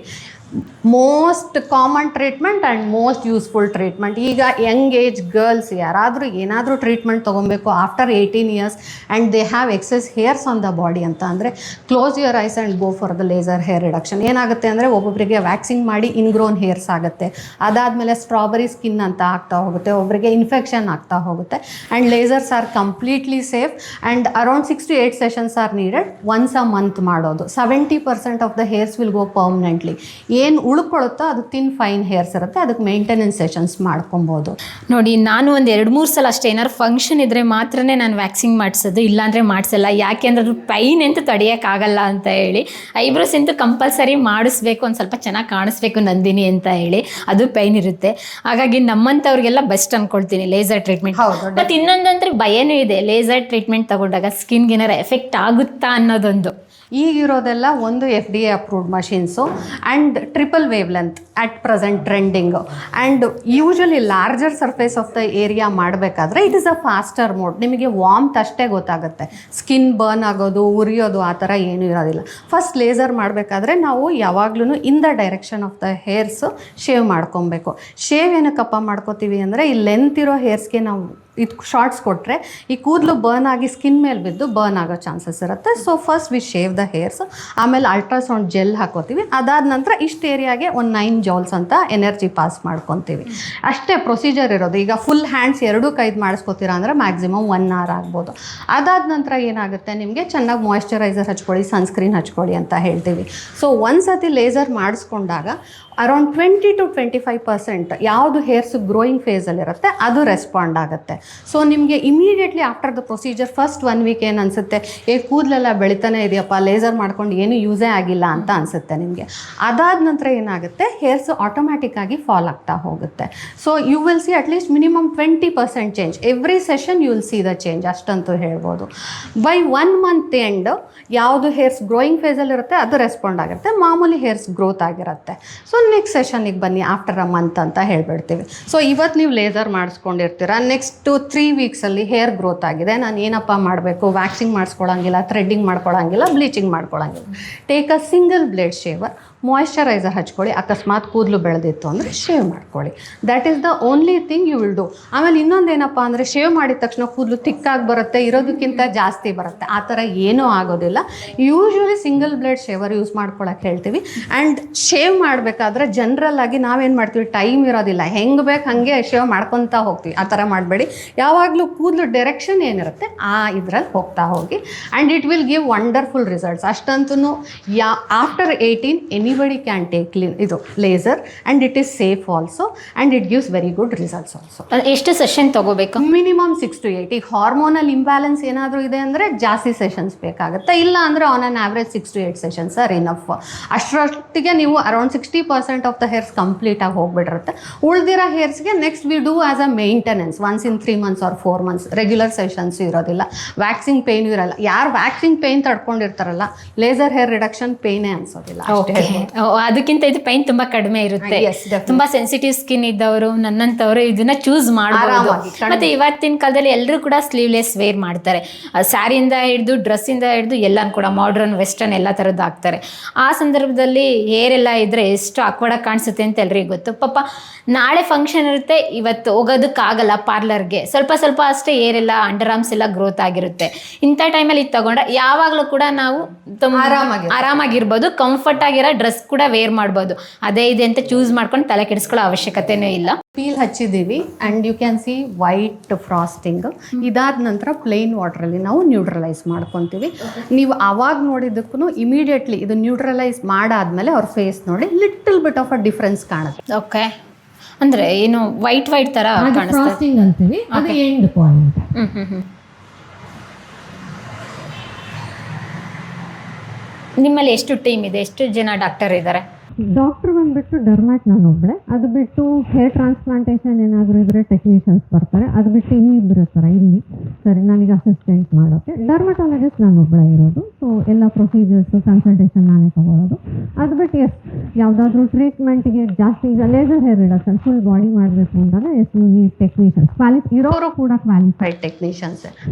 Most common treatment and most useful treatment. ಈಗ ಯಂಗ್ ಏಜ್ ಗರ್ಲ್ಸ್ ಯಾರಾದರೂ ಏನಾದರೂ ಟ್ರೀಟ್ಮೆಂಟ್ ತೊಗೊಬೇಕು after 18 years and they have excess hairs on the body ಅಂತ ಅಂದರೆ close your eyes and go for the laser hair reduction. ಏನಾಗುತ್ತೆ ಅಂದರೆ ಒಬ್ಬೊಬ್ಬರಿಗೆ waxing ಮಾಡಿ ಇನ್ಗ್ರೋನ್ ಹೇರ್ಸ್ ಆಗುತ್ತೆ, ಅದಾದಮೇಲೆ ಸ್ಟ್ರಾಬೆರಿ ಸ್ಕಿನ್ ಅಂತ ಆಗ್ತಾ ಹೋಗುತ್ತೆ, ಒಬ್ಬರಿಗೆ ಇನ್ಫೆಕ್ಷನ್ ಆಗ್ತಾ ಹೋಗುತ್ತೆ. And lasers are completely safe and around 6 to 8 sessions are needed. Once a month ಮಾಡೋದು. 70% of the hairs will go permanently. ಏನು ಉಳ್ಕೊಳ್ಳುತ್ತೋ ಅದು ತಿನ್ ಫೈನ್ ಹೇರ್ಸ್ ಇರುತ್ತೆ, ಅದಕ್ಕೆ ಮೇಂಟೆನೆನ್ಸ್ ಸೆಷನ್ಸ್ ಮಾಡ್ಕೊಬೋದು. ನೋಡಿ, ನಾನು ಒಂದು 2-3 ಸಲ ಅಷ್ಟೇ ಏನಾದ್ರು ಫಂಕ್ಷನ್ ಇದ್ದರೆ ಮಾತ್ರನೇ ನಾನು ವ್ಯಾಕ್ಸಿಂಗ್ ಮಾಡಿಸೋದು, ಇಲ್ಲಾಂದರೆ ಮಾಡಿಸಲ್ಲ. ಯಾಕೆಂದ್ರೆ ಅದು ಪೈನ್ ಅಂತೂ ತಡೆಯೋಕ್ಕಾಗಲ್ಲ ಅಂತ ಹೇಳಿ. ಐಬ್ರೋಸ್ ಅಂತೂ ಕಂಪಲ್ಸರಿ ಮಾಡಿಸ್ಬೇಕು, ಒಂದು ಸ್ವಲ್ಪ ಚೆನ್ನಾಗಿ ಕಾಣಿಸ್ಬೇಕು ನಂದಿನಿ ಅಂತ ಹೇಳಿ, ಅದು ಪೈನ್ ಇರುತ್ತೆ. ಹಾಗಾಗಿ ನಮ್ಮಂಥವ್ರಿಗೆಲ್ಲ ಬೆಸ್ಟ್ ಅಂದ್ಕೊಳ್ತೀನಿ ಲೇಸರ್ ಟ್ರೀಟ್ಮೆಂಟ್. ಮತ್ತು ಇನ್ನೊಂದಂದ್ರೆ ಭಯನೂ ಇದೆ, ಲೇಸರ್ ಟ್ರೀಟ್ಮೆಂಟ್ ತಗೊಂಡಾಗ ಸ್ಕಿನ್ಗೆ ಏನಾರು ಎಫೆಕ್ಟ್ ಆಗುತ್ತಾ ಅನ್ನೋದೊಂದು. ಈಗಿರೋದೆಲ್ಲ ಒಂದು FDA approved machines and triple wavelength at present trending. And usually larger surface of the area ಮಾಡಬೇಕಾದ್ರೆ it is a faster mode. ನಿಮಗೆ ವಾರ್ಮ್ತ್ ಅಷ್ಟೇ ಗೊತ್ತಾಗುತ್ತೆ, ಸ್ಕಿನ್ ಬರ್ನ್ ಆಗೋದು ಉರಿಯೋದು ಆ ಥರ ಏನೂ ಇರೋದಿಲ್ಲ. ಫಸ್ಟ್ ಲೇಸರ್ ಮಾಡಬೇಕಾದ್ರೆ ನಾವು ಯಾವಾಗ್ಲೂ in the direction of the hairs shave ಮಾಡ್ಕೊಬೇಕು. ಶೇವ್ ಏನಕ್ಕಪ್ಪ ಮಾಡ್ಕೋತೀವಿ ಅಂದರೆ ಈ ಲೆಂತ್ ಇರೋ ಹೇರ್ಸ್ಗೆ ನಾವು ಇದು ಶಾರ್ಟ್ಸ್ ಕೊಟ್ಟರೆ ಈ ಕೂದಲು ಬರ್ನ್ ಆಗಿ ಸ್ಕಿನ್ ಮೇಲೆ ಬಿದ್ದು ಬರ್ನ್ ಆಗೋ ಚಾನ್ಸಸ್ ಇರುತ್ತೆ. So first we shave the hairs, ಆಮೇಲೆ ಅಲ್ಟ್ರಾಸೌಂಡ್ ಜೆಲ್ ಹಾಕೋತೀವಿ. ಅದಾದ ನಂತರ ಇಷ್ಟು ಏರಿಯಾಗೆ ಒಂದು 9 ಜೌಲ್ಸ್ ಅಂತ ಎನರ್ಜಿ ಪಾಸ್ ಮಾಡ್ಕೊತೀವಿ. ಅಷ್ಟೇ ಪ್ರೊಸೀಜರ್ ಇರೋದು. ಈಗ ಫುಲ್ ಹ್ಯಾಂಡ್ಸ್ ಎರಡೂ ಕೈದು ಮಾಡಿಸ್ಕೋತೀರಾ ಅಂದರೆ ಮ್ಯಾಕ್ಸಿಮಮ್ 1 hour ಆಗ್ಬೋದು. ಅದಾದ ನಂತರ ಏನಾಗುತ್ತೆ, ನಿಮಗೆ ಚೆನ್ನಾಗಿ ಮಾಯ್ಶ್ಚರೈಸರ್ ಹಚ್ಕೊಳ್ಳಿ, ಸನ್ಸ್ಕ್ರೀನ್ ಹಚ್ಕೊಳ್ಳಿ ಅಂತ ಹೇಳ್ತೀವಿ. ಸೊ ಒಂದು ಸತಿ ಲೇಸರ್ ಮಾಡಿಸ್ಕೊಂಡಾಗ ಅರೌಂಡ್ 20 to 25% ಯಾವುದು ಹೇರ್ಸ್ ಗ್ರೋಯಿಂಗ್ ಫೇಸಲ್ಲಿರುತ್ತೆ ಅದು ರೆಸ್ಪಾಂಡ್ ಆಗುತ್ತೆ. ಸೊ ನಿಮಗೆ immediately after the procedure first 1 week ಏನು ಅನಿಸುತ್ತೆ, ಕೂದಲೆಲ್ಲ ಬೆಳಿತಾನೆ ಇದೆಯಪ್ಪ, ಲೇಸರ್ ಮಾಡ್ಕೊಂಡು ಏನೂ ಯೂಸೇ ಆಗಿಲ್ಲ ಅಂತ ಅನಿಸುತ್ತೆ ನಿಮಗೆ. ಅದಾದ ನಂತರ ಏನಾಗುತ್ತೆ, ಹೇರ್ಸ್ ಆಟೋಮ್ಯಾಟಿಕ್ಕಾಗಿ ಫಾಲ್ ಆಗ್ತಾ ಹೋಗುತ್ತೆ. So you will see at least minimum 20% change every session. You will see the change ಅಷ್ಟಂತೂ ಹೇಳ್ಬೋದು. ಬೈ 1 month ಎಂಡ್ ಯಾವುದು ಹೇರ್ಸ್ ಗ್ರೋಯಿಂಗ್ ಫೇಸಲ್ಲಿರುತ್ತೆ ಅದು ರೆಸ್ಪಾಂಡ್ ಆಗುತ್ತೆ, ಮಾಮೂಲಿ ಹೇರ್ಸ್ ಗ್ರೋತ್ ಆಗಿರುತ್ತೆ. ಸೊ ನೆಕ್ಸ್ಟ್ ಸೆಷನಿಗೆ ಬನ್ನಿ ಆಫ್ಟರ್ ಅ ಮಂತ್ ಅಂತ ಹೇಳ್ಬಿಡ್ತೀವಿ. ಸೊ ಇವತ್ತು ನೀವು ಲೇಸರ್ ಮಾಡಿಸ್ಕೊಂಡಿರ್ತೀರ, ನೆಕ್ಸ್ಟ್ 3 weeksಲ್ಲಿ ಹೇರ್ ಗ್ರೋತ್ ಆಗಿದೆ, ನಾನು ಏನಪ್ಪ ಮಾಡಬೇಕು, ವ್ಯಾಕ್ಸಿಂಗ್ ಮಾಡಿಸ್ಕೊಳ್ಳೋಂಗಿಲ್ಲ, ಥ್ರೆಡ್ಡಿಂಗ್ ಮಾಡ್ಕೊಳ್ಳೋಂಗಿಲ್ಲ, ಬ್ಲೀಚಿಂಗ್ ಮಾಡ್ಕೊಳ್ಳೋಂಗಿಲ್ಲ. Take a single blade shaver, moisturiser ಹಚ್ಕೊಳ್ಳಿ. ಅಕಸ್ಮಾತ್ ಕೂದಲು ಬೆಳೆದಿತ್ತು ಅಂದರೆ ಶೇವ್ ಮಾಡ್ಕೊಳ್ಳಿ. That is the only thing you will do. ಆಮೇಲೆ ಇನ್ನೊಂದೇನಪ್ಪ ಅಂದರೆ ಶೇವ್ ಮಾಡಿದ ತಕ್ಷಣ ಕೂದಲು ತಿಕ್ಕಾಗಿ ಬರುತ್ತೆ, ಇರೋದಕ್ಕಿಂತ ಜಾಸ್ತಿ ಬರುತ್ತೆ, ಆ ಥರ ಏನೂ ಆಗೋದಿಲ್ಲ. Usually single blade shaver use ಮಾಡ್ಕೊಳಕ್ಕೆ ಹೇಳ್ತೀವಿ. ಆ್ಯಂಡ್ ಶೇವ್ ಮಾಡಬೇಕಾದ್ರೆ ಜನರಲ್ ಆಗಿ ನಾವೇನು ಮಾಡ್ತೀವಿ, ಟೈಮ್ ಇರೋದಿಲ್ಲ, ಹೆಂಗೆ ಬೇಕು ಹಾಗೆ ಶೇವ್ ಮಾಡ್ಕೊತಾ ಹೋಗ್ತೀವಿ. ಆ ಥರ ಮಾಡಬೇಡಿ. ಯಾವಾಗಲೂ ಕೂದಲು ಡೈರೆಕ್ಷನ್ ಏನಿರುತ್ತೆ ಆ ಇದರಲ್ಲಿ ಹೋಗ್ತಾ ಹೋಗಿ. And it will give wonderful results. ಅಷ್ಟಂತೂ ಆಫ್ಟರ್ 18 anybody can take ಇದು laser and it is safe also and it gives very good results also. ಎಷ್ಟು ಸೆಷನ್ ತಗೋಬೇಕು? Minimum 6 to 8. ಈಗ ಹಾರ್ಮೋನಲ್ ಇಂಬ್ಯಾಲೆನ್ಸ್ ಏನಾದರೂ ಇದೆ ಅಂದರೆ ಜಾಸ್ತಿ ಸೆಷನ್ಸ್ ಬೇಕಾಗುತ್ತೆ, ಇಲ್ಲ ಅಂದರೆ on on average 6 to 8 sessions are enough. ಅಷ್ಟರೊಟ್ಟಿಗೆ ನೀವು ಅರೌಂಡ್ 60% ಆಫ್ ದ ಹೇರ್ಸ್ ಕಂಪ್ಲೀಟಾಗಿ ಹೋಗ್ಬಿಟ್ಟಿರುತ್ತೆ. ಉಳಿದಿರೋ ಹೇರ್ಸ್ಗೆ next we do as a maintenance once in 3 months or 4 months. Regular sessions ಇರೋದಿಲ್ಲ, ವ್ಯಾಕ್ಸಿಂಗ್ ಪೇಯ್ನು ಇರಲ್ಲ. ಯಾರು ವ್ಯಾಕ್ಸಿಂಗ್ ಪೇಯ್ನ್ ತಡ್ಕೊಂಡಿರ್ತಾರಲ್ಲ, ಲೇಸರ್ ಹೇರ್ ರಿಡಕ್ಷನ್ ಪೇಯ್ನೇ ಅನ್ಸೋದಿಲ್ಲ. ಅದಕ್ಕಿಂತ ಇದು ಪೈನ್ ತುಂಬಾ ಕಡಿಮೆ ಇರುತ್ತೆ. ತುಂಬಾ ಸೆನ್ಸಿಟಿವ್ ಸ್ಕಿನ್ ಇದ್ದವರು, ನನ್ನಂತವರು ಇದನ್ನ ಚೂಸ್ ಮಾಡಬಹುದು. ಮತ್ತೆ ಇವತ್ತಿನ ಕಾಲದಲ್ಲಿ ಎಲ್ಲರೂ ಕೂಡ ಸ್ಲೀವ್ಲೆಸ್ ವೇರ್ ಮಾಡ್ತಾರೆ. ಸ್ಯಾರಿಯಿಂದ ಹಿಡಿದು ಡ್ರೆಸ್ಸಿಂದ ಹಿಡಿದು ಎಲ್ಲಾನು ಕೂಡ ಮಾಡರ್ನ್ ವೆಸ್ಟರ್ನ್ ಎಲ್ಲ ಥರದ್ದು ಹಾಕ್ತಾರೆ. ಆ ಸಂದರ್ಭದಲ್ಲಿ ಹೇರ್ ಎಲ್ಲ ಇದ್ರೆ ಎಷ್ಟು ಆಕ್ವರ್ಡ್ ಕಾಣಿಸುತ್ತೆ ಅಂತ ಎಲ್ರಿಗೂ ಗೊತ್ತು. ಪಾಪ ನಾಳೆ ಫಂಕ್ಷನ್ ಇರುತ್ತೆ, ಇವತ್ತು ಹೋಗೋದಕ್ಕಾಗಲ್ಲ ಪಾರ್ಲರ್ಗೆ, ಸ್ವಲ್ಪ ಸ್ವಲ್ಪ ಅಷ್ಟೇ ಹೇರ್ ಎಲ್ಲ ಅಂಡರ್ ಆರ್ಮ್ಸ್ ಎಲ್ಲ ಗ್ರೋತ್ ಆಗಿರುತ್ತೆ. ಇಂಥ ಟೈಮಲ್ಲಿ ಇದು ತಗೊಂಡ್ರೆ ಯಾವಾಗಲೂ ಕೂಡ ನಾವು ಆರಾಮಾಗಿರ್ಬೋದು, ಕಂಫರ್ಟ್ ಆಗಿರೋ ಡ್ರೆಸ್ ಕೂಡ ವೇರ್ ಮಾಡ್ಬೋದು. ಅದೇ ಇದೆ ಅಂತ ಚೂಸ್ ಮಾಡ್ಕೊಂಡು ತಲೆ ಕೆಡಿಸ್ಕೊಳ್ಳೋ ಅವಶ್ಯಕತೆನೂ ಇಲ್ಲ. ಪೀಲ್ ಹಚ್ಚಿದ್ದೀವಿ and you can see white frosting. ಇದಾದ ನಂತರ ಪ್ಲೇನ್ ವಾಟ್ರಲ್ಲಿ ನಾವು ನ್ಯೂಟ್ರಲೈಸ್ ಮಾಡ್ಕೊತೀವಿ. ನೀವು ಆವಾಗ ನೋಡಿದ್ದಕ್ಕೂ ಇಮಿಡಿಯೇಟ್ಲಿ ಇದು ನ್ಯೂಟ್ರಲೈಸ್ ಮಾಡಾದ್ಮೇಲೆ ಅವ್ರ ಫೇಸ್ ನೋಡಿ little bit of a difference ಕಾಣುತ್ತೆ. ಓಕೆ, ಅಂದ್ರೆ ಏನು ವೈಟ್ ತರ ಕಾಣಿಸ್ತದೆ ಅಂತೀವಿ, ಅದು ಎಂಡ್ ಪಾಯಿಂಟ್. ನಿಮ್ಮಲ್ಲಿ ಎಷ್ಟು ಟೀಮ್ ಇದೆ, ಎಷ್ಟು ಜನ ಡಾಕ್ಟರ್ ಇದ್ದಾರೆ? ಡಾಕ್ಟರ್ ಬಂದುಬಿಟ್ಟು ಡರ್ಮ್ಯಾಟ್ ನಾನು ಒಬ್ಬಳೆ. ಅದು ಬಿಟ್ಟು ಹೇರ್ ಟ್ರಾನ್ಸ್ಪ್ಲಾಂಟೇಷನ್ ಏನಾದರೂ ಇದ್ದರೆ ಟೆಕ್ನಿಷಿಯನ್ಸ್ ಬರ್ತಾರೆ. ಅದು ಬಿಟ್ಟು ಇನ್ನಿಬ್ಬರು ಇರ್ತಾರೆ ಇಲ್ಲಿ, ಸರಿ ನನಗೆ ಅಸಿಸ್ಟೆಂಟ್ ಮಾಡೋಕ್ಕೆ. ಡರ್ಮಟಾಲಜಿಸ್ಟ್ ನಾನು ಒಬ್ಬಳೆ ಇರೋದು. ಸೊ ಎಲ್ಲ ಪ್ರೊಸೀಜರ್ಸು ಕನ್ಸಲ್ಟೇಷನ್ ನಾನೇ ತೊಗೊಳ್ಳೋದು. ಅದು ಬಿಟ್ಟು ಯಾವುದಾದ್ರೂ ಟ್ರೀಟ್ಮೆಂಟ್ಗೆ ಜಾಸ್ತಿ, ಈಗ laser hair reduction full body ಮಾಡಬೇಕು ಅಂದಾಗ ಯು ನೀಡ್ ಟೆಕ್ನಿಷಿಯನ್ಸ್. ಇರೋರು ಕೂಡ ಕ್ವಾಲಿಫೈಡ್ ಟೆಕ್ನಿಷಿಯನ್ಸ್.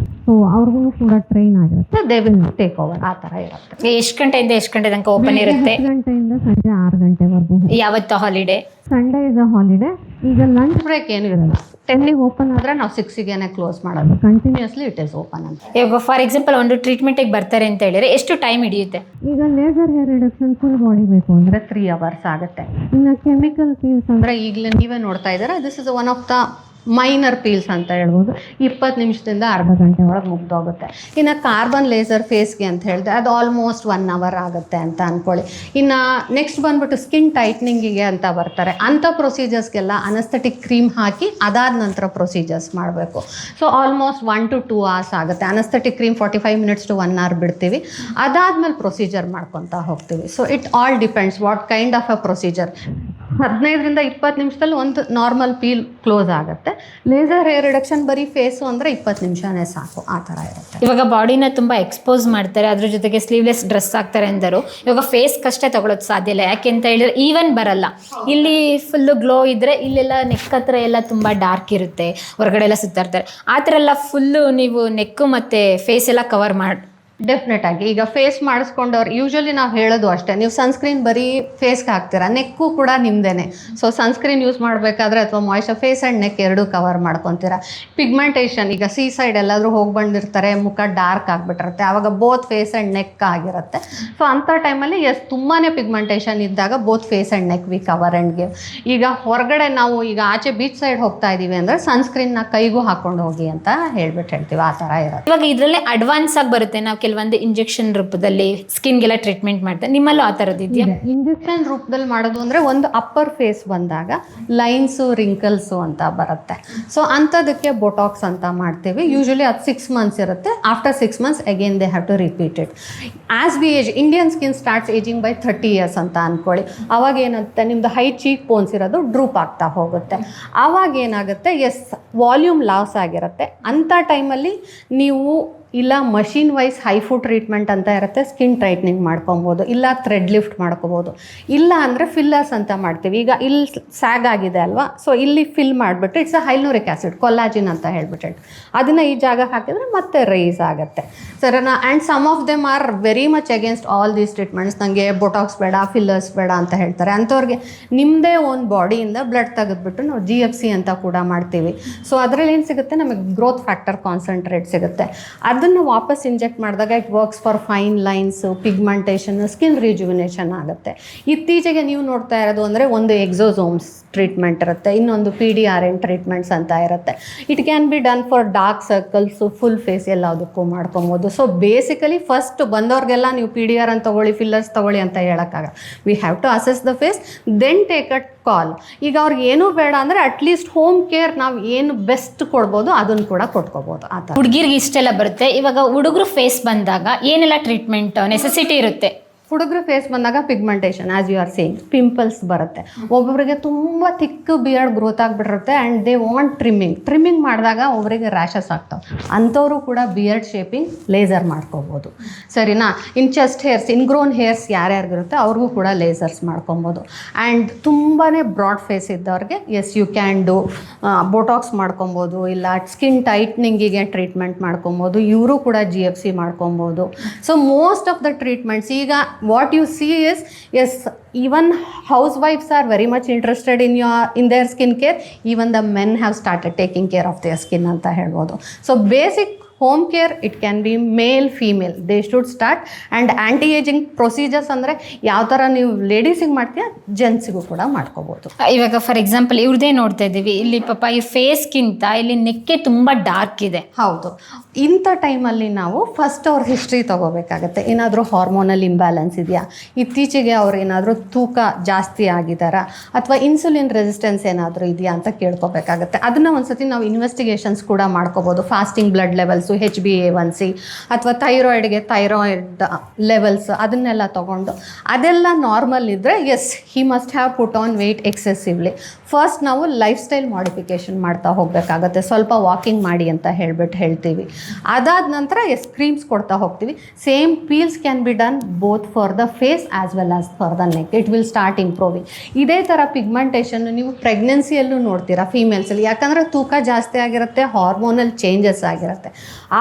ಸೊ ಅವ್ರಿಗೂ ಕೂಡ ಟ್ರೈನ್ ಆಗಿರುತ್ತೆ. They will take over. ಆ ಥರ ಇರುತ್ತೆ. ಎಷ್ಟು ಗಂಟೆಯಿಂದ ಎಷ್ಟು ಗಂಟೆ ತನಕ ಓಪನ್ ಇರುತ್ತೆ? 10 ಗಂಟೆಯಿಂದ ಸಂಜೆ 6 ಗಂಟೆವರೆಗೂ. ಯಾವತ್ತು holiday? Sunday is a holiday. ಈಗ ಲಂಚ್ ಬ್ರೇಕ್ ಏನು ಇರಲ್ಲ. 10ಗೆ ಓಪನ್ ಆದರೆ ನಾವು 6ಗೆ ಕ್ಲೋಸ್ ಮಾಡೋದು. ಕಂಟಿನ್ಯೂಸ್ಲಿ ಇಟ್ ಇಸ್ ಓಪನ್ ಅಂತ. ಈಗ ಫಾರ್ ಎಕ್ಸಾಂಪಲ್ ಒಂದು ಟ್ರೀಟ್ಮೆಂಟಿಗೆ ಬರ್ತಾರೆ ಅಂತ ಹೇಳಿದ್ರೆ ಎಷ್ಟು ಟೈಮ್ ಹಿಡಿಯುತ್ತೆ? ಈಗ laser hair reduction full body ಬೇಕು ಅಂದರೆ 3 hours ಆಗುತ್ತೆ. ಇನ್ನು ಕೆಮಿಕಲ್ ಪೀಲ್ಸ್ ಅಂದರೆ ಈಗಲೇ ನೀವೇ ನೋಡ್ತಾ ಇದ್ದೀರಾ, this is one of the minor Peel's ಅಂತ ಹೇಳ್ಬೋದು. 20 ನಿಮಿಷದಿಂದ ಅರ್ಧ ಗಂಟೆ ಒಳಗೆ ಮುಗ್ದೋಗುತ್ತೆ. ಇನ್ನು ಕಾರ್ಬನ್ ಲೇಸರ್ ಫೇಸ್ಗೆ ಅಂತ ಹೇಳಿದೆ, ಅದು ಆಲ್ಮೋಸ್ಟ್ 1 hour ಆಗುತ್ತೆ ಅಂತ ಅಂದ್ಕೊಳ್ಳಿ. ಇನ್ನು ನೆಕ್ಸ್ಟ್ ಬಂದ್ಬಿಟ್ಟು ಸ್ಕಿನ್ ಟೈಟ್ನಿಂಗಿಗೆ ಅಂತ ಬರ್ತಾರೆ. ಅಂಥ ಪ್ರೊಸೀಜರ್ಸ್ಗೆಲ್ಲ ಅನಸ್ಥೆಟಿಕ್ ಕ್ರೀಮ್ ಹಾಕಿ ಅದಾದ ನಂತರ ಪ್ರೊಸೀಜರ್ಸ್ ಮಾಡಬೇಕು. ಸೊ ಆಲ್ಮೋಸ್ಟ್ 1 to 2 hours ಆಗುತ್ತೆ. Anaesthetic cream 45 minutes to 1 hour ಬಿಡ್ತೀವಿ. ಅದಾದಮೇಲೆ ಪ್ರೊಸೀಜರ್ ಮಾಡ್ಕೊತಾ ಹೋಗ್ತೀವಿ. So it all depends what kind of a procedure. 15ರಿಂದ 20 ನಿಮಿಷದಲ್ಲಿ ಒಂದು ನಾರ್ಮಲ್ ಪೀಲ್ ಕ್ಲೋಸ್ ಆಗುತ್ತೆ. ಲೇಸರ್ ಹೇರ್ ರಿಡಕ್ಷನ್ ಬರೀ ಫೇಸು ಅಂದರೆ 20 ನಿಮಿಷನೇ ಸಾಕು, ಆ ಥರ ಇರುತ್ತೆ. ಇವಾಗ ಬಾಡಿನ ತುಂಬ ಎಕ್ಸ್ಪೋಸ್ ಮಾಡ್ತಾರೆ, ಅದ್ರ ಜೊತೆಗೆ ಸ್ಲೀವ್ಲೆಸ್ ಡ್ರೆಸ್ ಹಾಕ್ತಾರೆ ಅಂದರು. ಇವಾಗ ಫೇಸ್ ಕಷ್ಟೇ ತಗೊಳ್ಳೋದು ಸಾಧ್ಯ ಇಲ್ಲ, ಯಾಕೆ ಅಂತ ಹೇಳಿದ್ರೆ ಈವನ್ ಬರಲ್ಲ. ಇಲ್ಲಿ ಫುಲ್ಲು ಗ್ಲೋ ಇದ್ದರೆ ಇಲ್ಲೆಲ್ಲ ನೆಕ್ ಹತ್ರ ಎಲ್ಲ ತುಂಬ ಡಾರ್ಕ್ ಇರುತ್ತೆ, ಹೊರಗಡೆ ಎಲ್ಲ ಸುತ್ತಾಡ್ತಾರೆ. ಆ ಥರ ಎಲ್ಲ ಫುಲ್ಲು ನೀವು ನೆಕ್ಕು ಮತ್ತು ಫೇಸ್ ಎಲ್ಲ ಕವರ್ ಮಾಡಿ. ಡೆಫಿನೆಟ್ ಆಗಿ ಈಗ ಫೇಸ್ ಮಾಡಿಸ್ಕೊಂಡವ್ರು ಯೂಶ್ವಲಿ ನಾವು ಹೇಳೋದು ಅಷ್ಟೇ, ನೀವು ಸನ್ಸ್ಕ್ರೀನ್ ಬರೀ ಫೇಸ್ಗೆ ಹಾಕ್ತೀರಾ, ನೆಕ್ಕು ಕೂಡ ನಿಮ್ಮದೇನೆ. ಸೊ ಸನ್ಸ್ಕ್ರೀನ್ ಯೂಸ್ ಮಾಡಬೇಕಾದ್ರೆ ಅಥವಾ ಮಾಯ್ಶ್ಚರ್ ಫೇಸ್ ಆ್ಯಂಡ್ ನೆಕ್ ಎರಡೂ ಕವರ್ ಮಾಡ್ಕೊತೀರಾ. ಪಿಗ್ಮೆಂಟೇಷನ್ ಈಗ ಸೈಡ್ ಎಲ್ಲಾದರೂ ಹೋಗಿ ಬಂದಿರ್ತಾರೆ, ಮುಖ ಡಾರ್ಕ್ ಆಗಿಬಿಟ್ಟಿರುತ್ತೆ, ಆವಾಗ ಬೋತ್ ಫೇಸ್ ಆ್ಯಂಡ್ ನೆಕ್ ಆಗಿರುತ್ತೆ. ಸೊ ಅಂಥ ಟೈಮಲ್ಲಿ ತುಂಬಾ ಪಿಗ್ಮೆಂಟೇಷನ್ ಇದ್ದಾಗ both face and neck we cover and give. ಈಗ ಹೊರಗಡೆ ನಾವು ಈಗ ಆಚೆ ಬೀಚ್ ಸೈಡ್ ಹೋಗ್ತಾ ಇದ್ದೀವಿ ಅಂದರೆ ಸನ್ಸ್ಕ್ರೀನ್ನ ಕೈಗೂ ಹಾಕ್ಕೊಂಡು ಹೋಗಿ ಅಂತ ಹೇಳ್ತೀವಿ, ಆ ಥರ ಇರುತ್ತೆ. ಇವಾಗ ಇದರಲ್ಲೇ ಅಡ್ವಾನ್ಸ್ ಆಗಿ ಬರುತ್ತೆ, ನಾವು ಕೆಲವೊಂದು ಇಂಜೆಕ್ಷನ್ ರೂಪದಲ್ಲಿ ಸ್ಕಿನ್ಗೆಲ್ಲ ಟ್ರೀಟ್ಮೆಂಟ್ ಮಾಡ್ತಾರೆ, ನಿಮ್ಮಲ್ಲೂ ಆ ಥರದ್ದು ಇದೆಯಾ? ಇಂಜೆಕ್ಷನ್ ರೂಪದಲ್ಲಿ ಮಾಡೋದು ಅಂದರೆ ಒಂದು ಅಪ್ಪರ್ ಫೇಸ್ ಬಂದಾಗ ಲೈನ್ಸು ರಿಂಕಲ್ಸು ಅಂತ ಬರುತ್ತೆ. ಸೊ ಅಂಥದಕ್ಕೆ ಬೊಟಾಕ್ಸ್ ಅಂತ ಮಾಡ್ತೀವಿ. ಯೂಶ್ವಲಿ ಅದು 6 ಮಂತ್ಸ್ ಇರುತ್ತೆ. After 6 months again they have to repeat it. As we age, Indian skin starts ageing by 30 years ಅಂತ ಅಂದ್ಕೊಳ್ಳಿ. ಅವಾಗ ಏನಾಗುತ್ತೆ, ನಿಮ್ಮದು ಹೈ ಚೀಕ್ ಬೋನ್ಸ್ ಇರೋದು ಡ್ರೂಪ್ ಆಗ್ತಾ ಹೋಗುತ್ತೆ. ಆವಾಗ ಏನಾಗುತ್ತೆ, ವಾಲ್ಯೂಮ್ ಲಾಸ್ ಆಗಿರುತ್ತೆ. ಅಂಥ ಟೈಮಲ್ಲಿ ನೀವು ಇಲ್ಲ ಮಷಿನ್ ವೈಸ್ ಹೈಫು ಟ್ರೀಟ್ಮೆಂಟ್ ಅಂತ ಇರುತ್ತೆ, ಸ್ಕಿನ್ ಟೈಟ್ನಿಂಗ್ ಮಾಡ್ಕೊಬೋದು, ಇಲ್ಲ ಥ್ರೆಡ್ ಲಿಫ್ಟ್ ಮಾಡ್ಕೋಬೋದು, ಇಲ್ಲ ಅಂದರೆ ಫಿಲ್ಲರ್ಸ್ ಅಂತ ಮಾಡ್ತೀವಿ. ಈಗ ಇಲ್ಲಿ ಸ್ಯಾಗ್ ಆಗಿದೆ ಅಲ್ವಾ, ಸೊ ಇಲ್ಲಿ ಫಿಲ್ ಮಾಡಿಬಿಟ್ಟು ಇಟ್ಸ್ ಅ ಹೈಲ್ಯೂರಿಕ್ ಆ್ಯಸಿಡ್, ಕೊಲಾಜಿನ್ ಅಂತ ಹೇಳ್ಬಿಟ್ಟು ಅದನ್ನು ಈ ಜಾಗ ಹಾಕಿದರೆ ಮತ್ತೆ ರೈಸ್ ಆಗುತ್ತೆ ಸರಿನಾ. And some of them are very much against all these treatments. ನನಗೆ ಬೊಟಾಕ್ಸ್ ಬೇಡ, ಫಿಲ್ಲರ್ಸ್ ಬೇಡ ಅಂತ ಹೇಳ್ತಾರೆ. ಅಂಥವ್ರಿಗೆ ನಿಮ್ಮದೇ ಒಂದು ಬಾಡಿಯಿಂದ ಬ್ಲಡ್ ತೆಗೆದುಬಿಟ್ಟು ನಾವು GFC ಅಂತ ಕೂಡ ಮಾಡ್ತೀವಿ. ಸೊ ಅದರಲ್ಲಿ ಏನು ಸಿಗುತ್ತೆ, ನಮಗೆ ಗ್ರೋತ್ ಫ್ಯಾಕ್ಟರ್ ಕಾನ್ಸಂಟ್ರೇಟ್ ಸಿಗುತ್ತೆ. ಅದನ್ನು ವಾಪಸ್ ಇಂಜೆಕ್ಟ್ ಮಾಡಿದಾಗ it works for fine lines, pigmentation, skin rejuvenation ಆಗುತ್ತೆ. ಇತ್ತೀಚೆಗೆ ನೀವು ನೋಡ್ತಾ ಇರೋದು ಅಂದರೆ ಒಂದು ಎಕ್ಸೋಸೋಮ್ಸ್ ಟ್ರೀಟ್ಮೆಂಟ್ ಇರುತ್ತೆ, ಇನ್ನೊಂದು PDRN ಟ್ರೀಟ್ಮೆಂಟ್ಸ್ ಅಂತ ಇರುತ್ತೆ. It can be done for dark circles, full face ಎಲ್ಲದಕ್ಕೂ ಮಾಡ್ಕೊಬೋದು. ಸೊ ಬೇಸಿಕಲಿ ಫಸ್ಟ್ ಬಂದವ್ರಿಗೆಲ್ಲ ನೀವು PDRN ತೊಗೊಳ್ಳಿ, ಫಿಲ್ಲರ್ಸ್ ತೊಗೊಳ್ಳಿ ಅಂತ ಹೇಳೋಕ್ಕಾಗ. We have to assess the face, then take a call. ಈಗ ಅವ್ರಿಗೆ ಏನೂ ಬೇಡ ಅಂದರೆ ಅಟ್ಲೀಸ್ಟ್ ಹೋಮ್ ಕೇರ್ ನಾವು ಏನು ಬೆಸ್ಟ್ ಕೊಡ್ಬೋದು ಅದನ್ನು ಕೂಡ ಕೊಟ್ಕೋಬೋದು. ಆ ಥರ ಹುಡುಗಿರಿಗೆ ಇಷ್ಟೆಲ್ಲ ಬರುತ್ತೆ. ಇವಾಗ ಹುಡುಗರು ಫೇಸ್ ಬಂದಾಗ ಏನೆಲ್ಲ ಟ್ರೀಟ್ಮೆಂಟ್ ನೆಸೆಸಿಟಿ ಇರುತ್ತೆ? ಹುಡುಗರ ಫೇಸ್ ಬಂದಾಗ pigmentation, as you are saying, pimples ಬರುತ್ತೆ. ಒಬ್ಬೊಬ್ಬರಿಗೆ ತುಂಬ ಥಿಕ್ ಬಿಯರ್ಡ್ ಗ್ರೋತ್ ಆಗಿಬಿಟ್ಟಿರುತ್ತೆ ಆ್ಯಂಡ್ ದೇ ವಾಂಟ್ ಟ್ರಿಮ್ಮಿಂಗ್ ಮಾಡಿದಾಗ ಒಬ್ಬರಿಗೆ ರ್ಯಾಷಸ್ ಆಗ್ತಾವೆ. ಅಂಥವರು ಕೂಡ ಬಿಯರ್ಡ್ ಶೇಪಿಂಗ್ ಲೇಸರ್ ಮಾಡ್ಕೋಬೋದು ಸರಿನಾ. ಇನ್ ಚೆಸ್ಟ್ ಹೇರ್ಸ್, ಇನ್ಗ್ರೋನ್ ಹೇರ್ಸ್ ಯಾರ್ಯಾರಿಗಿರುತ್ತೆ ಅವ್ರಿಗೂ ಕೂಡ ಲೇಸರ್ಸ್ ಮಾಡ್ಕೊಬೋದು. ಆ್ಯಂಡ್ ತುಂಬಾ ಬ್ರಾಡ್ ಫೇಸ್ ಇದ್ದವ್ರಿಗೆ ಯು ಕ್ಯಾನ್ ಡೂ ಬೊಟಾಕ್ಸ್ ಮಾಡ್ಕೊಬೋದು, ಇಲ್ಲ ಸ್ಕಿನ್ ಟೈಟ್ನಿಂಗಿಗೆ ಟ್ರೀಟ್ಮೆಂಟ್ ಮಾಡ್ಕೊಬೋದು. ಇವರು ಕೂಡ GFC ಮಾಡ್ಕೊಬೋದು. So most of the treatments ಈಗ what you see is, yes, even housewives are very much interested in their skincare. Even the men have started taking care of their skin anta helbodu. So basic home care it can B mail female, they should start. And anti ageing procedures ಅಂದರೆ ಯಾವ ಥರ ನೀವು ಲೇಡೀಸಿಗೆ ಮಾಡ್ತೀಯ ಜೆಂಟ್ಸಿಗೂ ಕೂಡ ಮಾಡ್ಕೋಬೋದು. ಇವಾಗ for example ಇವ್ರದೇ ನೋಡ್ತಾ ಇದ್ದೀವಿ, ಇಲ್ಲಿ ಪಾಪ ಈ ಫೇಸ್ಗಿಂತ ಇಲ್ಲಿ ನೆಕ್ಕೆ ತುಂಬ ಡಾರ್ಕ್ ಇದೆ. ಹೌದು, ಇಂಥ ಟೈಮಲ್ಲಿ ನಾವು ಫಸ್ಟ್ ಅವ್ರ ಹಿಸ್ಟ್ರಿ ತೊಗೋಬೇಕಾಗತ್ತೆ. ಏನಾದರೂ ಹಾರ್ಮೋನಲ್ ಇಂಬ್ಯಾಲೆನ್ಸ್ ಇದೆಯಾ, ಇತ್ತೀಚೆಗೆ ಅವ್ರು ಏನಾದರೂ ತೂಕ ಜಾಸ್ತಿ ಆಗಿದ್ದಾರಾ, ಅಥವಾ ಇನ್ಸುಲಿನ್ ರೆಸಿಸ್ಟೆನ್ಸ್ ಏನಾದರೂ ಇದೆಯಾ ಅಂತ ಕೇಳ್ಕೊಬೇಕಾಗತ್ತೆ. ಅದನ್ನು ಒಂದ್ಸತಿ ನಾವು ಇನ್ವೆಸ್ಟಿಗೇಷನ್ಸ್ ಕೂಡ ಮಾಡ್ಕೋಬೋದು. ಫಾಸ್ಟಿಂಗ್ ಬ್ಲಡ್ ಲೆವೆಲ್ಸು, HbA1c, ಅಥವಾ ಥೈರಾಯ್ಡ್ಗೆ ಥೈರಾಯ್ಡ್ ಲೆವೆಲ್ಸ್, ಅದನ್ನೆಲ್ಲ ತೊಗೊಂಡು ಅದೆಲ್ಲ ನಾರ್ಮಲ್ ಇದ್ದರೆ he must have put on weight excessively. First ನಾವು ಲೈಫ್ ಸ್ಟೈಲ್ ಮಾಡಿಫಿಕೇಷನ್ ಮಾಡ್ತಾ ಹೋಗಬೇಕಾಗತ್ತೆ. ಸ್ವಲ್ಪ ವಾಕಿಂಗ್ ಮಾಡಿ ಅಂತ ಹೇಳ್ತೀವಿ. ಅದಾದ ನಂತರ ಕ್ರೀಮ್ಸ್ ಕೊಡ್ತಾ ಹೋಗ್ತೀವಿ. Same peels can be done both for the face as well as for the neck. It will start improving. ಇದೇ ಥರ ಪಿಗ್ಮೆಂಟೇಷನ್ ನೀವು ಪ್ರೆಗ್ನೆನ್ಸಿಯಲ್ಲೂ ನೋಡ್ತೀರಾ ಫೀಮೇಲ್ಸಲ್ಲಿ, ಯಾಕಂದರೆ ತೂಕ ಜಾಸ್ತಿ ಆಗಿರುತ್ತೆ, ಹಾರ್ಮೋನಲ್ ಚೇಂಜಸ್ ಆಗಿರುತ್ತೆ.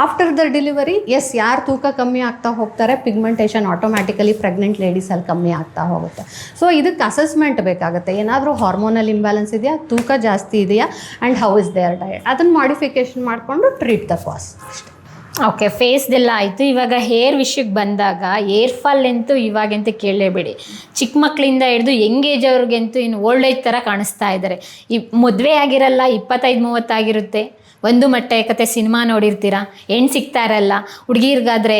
ಆಫ್ಟರ್ ದ ಡೆಲಿವರಿ ಯಾರು ತೂಕ ಕಮ್ಮಿ ಆಗ್ತಾ ಹೋಗ್ತಾರೆ, ಪಿಗ್ಮೆಂಟೇಷನ್ ಆಟೋಮ್ಯಾಟಿಕಲಿ ಪ್ರೆಗ್ನೆಂಟ್ ಲೇಡೀಸಲ್ಲಿ ಕಮ್ಮಿ ಆಗ್ತಾ ಹೋಗುತ್ತೆ. ಸೊ ಇದಕ್ಕೆ ಅಸೆಸ್ಮೆಂಟ್ ಬೇಕಾಗುತ್ತೆ. ಏನಾದರೂ ಹಾರ್ಮೋನಲ್ ಇಂಬ್ಯಾಲೆನ್ಸ್ ಇದೆಯಾ, ತೂಕ ಜಾಸ್ತಿ ಇದೆಯಾ, and how is their diet, ಅದನ್ನು ಮಾಡಿಫಿಕೇಷನ್ ಮಾಡಿಕೊಂಡು ಟ್ರೀಟ್ ದ ಕಾಸ್ ಅಷ್ಟೇ. ಓಕೆ, ಫೇಸ್ದೆಲ್ಲ ಆಯಿತು. ಇವಾಗ ಹೇರ್ ವಿಷಯಕ್ಕೆ ಬಂದಾಗ ಹೇರ್ ಫಾಲ್ ಅಂತೂ ಇವಾಗಂತೂ ಕೇಳಲೇಬೇಡಿ. ಚಿಕ್ಕ ಮಕ್ಕಳಿಂದ ಹಿಡಿದು ಯಂಗ್ ಏಜ್ ಅವ್ರಿಗಂತೂ ಇನ್ನು ಓಲ್ಡ್ ಏಜ್ ಥರ ಕಾಣಿಸ್ತಾ ಇದ್ದಾರೆ. ಈ ಮದುವೆ ಆಗಿರಲ್ಲ, 25-30 ಆಗಿರುತ್ತೆ. ಒಂದು ಮಟ್ಟ ಕತೆ ಸಿನಿಮಾ ನೋಡಿರ್ತೀರ, ಹೆಣ್ಣು ಸಿಗ್ತಾ ಇರಲ್ಲ. ಹುಡುಗಿರ್ಗಾದ್ರೆ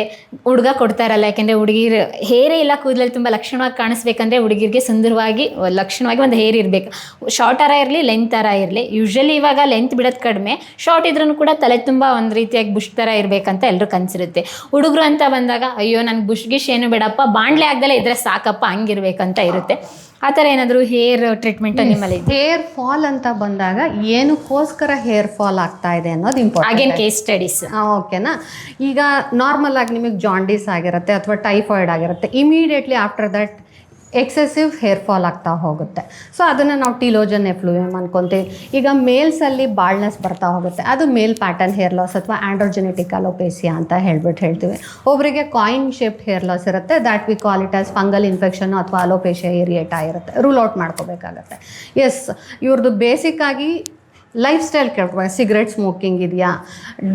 ಹುಡುಗ ಕೊಡ್ತಾ ಇರಲ್ಲ, ಯಾಕೆಂದರೆ ಹುಡುಗಿರು ಹೇರೇ ಇಲ್ಲ, ಕೂದಲಲ್ಲಿ ತುಂಬ ಲಕ್ಷಣವಾಗಿ ಕಾಣಿಸ್ಬೇಕಂದ್ರೆ ಹುಡುಗಿರಿಗೆ ಸುಂದರವಾಗಿ ಲಕ್ಷಣವಾಗಿ ಒಂದು ಹೇರ್ ಇರಬೇಕು. ಶಾರ್ಟ್ ಥರ ಇರಲಿ, ಲೆಂತ್ ಥರ ಇರಲಿ. ಯೂಶ್ವಲಿ ಇವಾಗ ಲೆಂತ್ ಬಿಡೋದು ಕಡಿಮೆ, ಶಾರ್ಟ್ ಇದ್ರೂ ಕೂಡ ತಲೆ ತುಂಬ ಒಂದು ರೀತಿಯಾಗಿ ಬುಷ್ ಥರ ಇರಬೇಕಂತ ಎಲ್ಲರೂ ಕನಸಿರುತ್ತೆ. ಹುಡುಗರು ಅಂತ ಬಂದಾಗ ಅಯ್ಯೋ ನನಗೆ ಬುಷ್ ಗಿಶ್ ಏನು ಬೇಡಪ್ಪ, ಬಾಂಡ್ಲೆ ಆಗ್ದಲೇ ಇದ್ರೆ ಸಾಕಪ್ಪ, ಹಂಗಿರ್ಬೇಕಂತ ಇರುತ್ತೆ. ಆ ಥರ ಏನಾದರೂ ಹೇರ್ ಟ್ರೀಟ್ಮೆಂಟ್ ನಿಮ್ಮಲ್ಲಿ ಹೇರ್ ಫಾಲ್ ಅಂತ ಬಂದಾಗ ಏನಕ್ಕೋಸ್ಕರ ಹೇರ್ ಫಾಲ್ ಆಗ್ತಾ ಇದೆ ಅನ್ನೋದು ಇಂಪಾರ್ಟೆಂಟ್. Again case studies. ಓಕೆನಾ. ಈಗ ನಾರ್ಮಲ್ ಆಗಿ ನಿಮಗೆ ಜಾಂಡೀಸ್ ಆಗಿರುತ್ತೆ ಅಥವಾ ಟೈಫಾಯ್ಡ್ ಆಗಿರುತ್ತೆ, immediately after that excessive hair fall ಆಗ್ತಾ ಹೋಗುತ್ತೆ. ಸೊ ಅದನ್ನು ನಾವು ಟಿಲೋಜನ್ ಎಫ್ಲೂಯಮ್ ಅನ್ಕೊತೀವಿ. ಈಗ ಮೇಲ್ಸಲ್ಲಿ ಬಾಳ್ನೆಸ್ ಬರ್ತಾ ಹೋಗುತ್ತೆ, ಅದು ಮೇಲ್ ಪ್ಯಾಟರ್ನ್ ಹೇರ್ ಲಾಸ್ ಅಥವಾ ಆಂಡ್ರೋಜೆನೆಟಿಕ್ ಅಲೋಪೇಸಿಯಾ ಅಂತ ಹೇಳ್ತೀವಿ. ಒಬ್ಬರಿಗೆ ಕಾಯಿನ್ ಶೇಪ್ಡ್ ಹೇರ್ ಲಾಸ್ ಇರುತ್ತೆ, that we call it as fungal infection ಅಥವಾ ಅಲೋಪೇಶಿಯಾ ಏರಿಯೇಟಾ ಇರುತ್ತೆ. ರೂಲ್ ಔಟ್ ಮಾಡ್ಕೋಬೇಕಾಗತ್ತೆ. ಎಸ್, ಇವ್ರದ್ದು ಬೇಸಿಕ್ ಆಗಿ ಲೈಫ್ ಸ್ಟೈಲ್ ಕೇಳ್ಕೊಬೇಕು. ಸಿಗರೆಟ್ ಸ್ಮೋಕಿಂಗ್ ಇದೆಯಾ,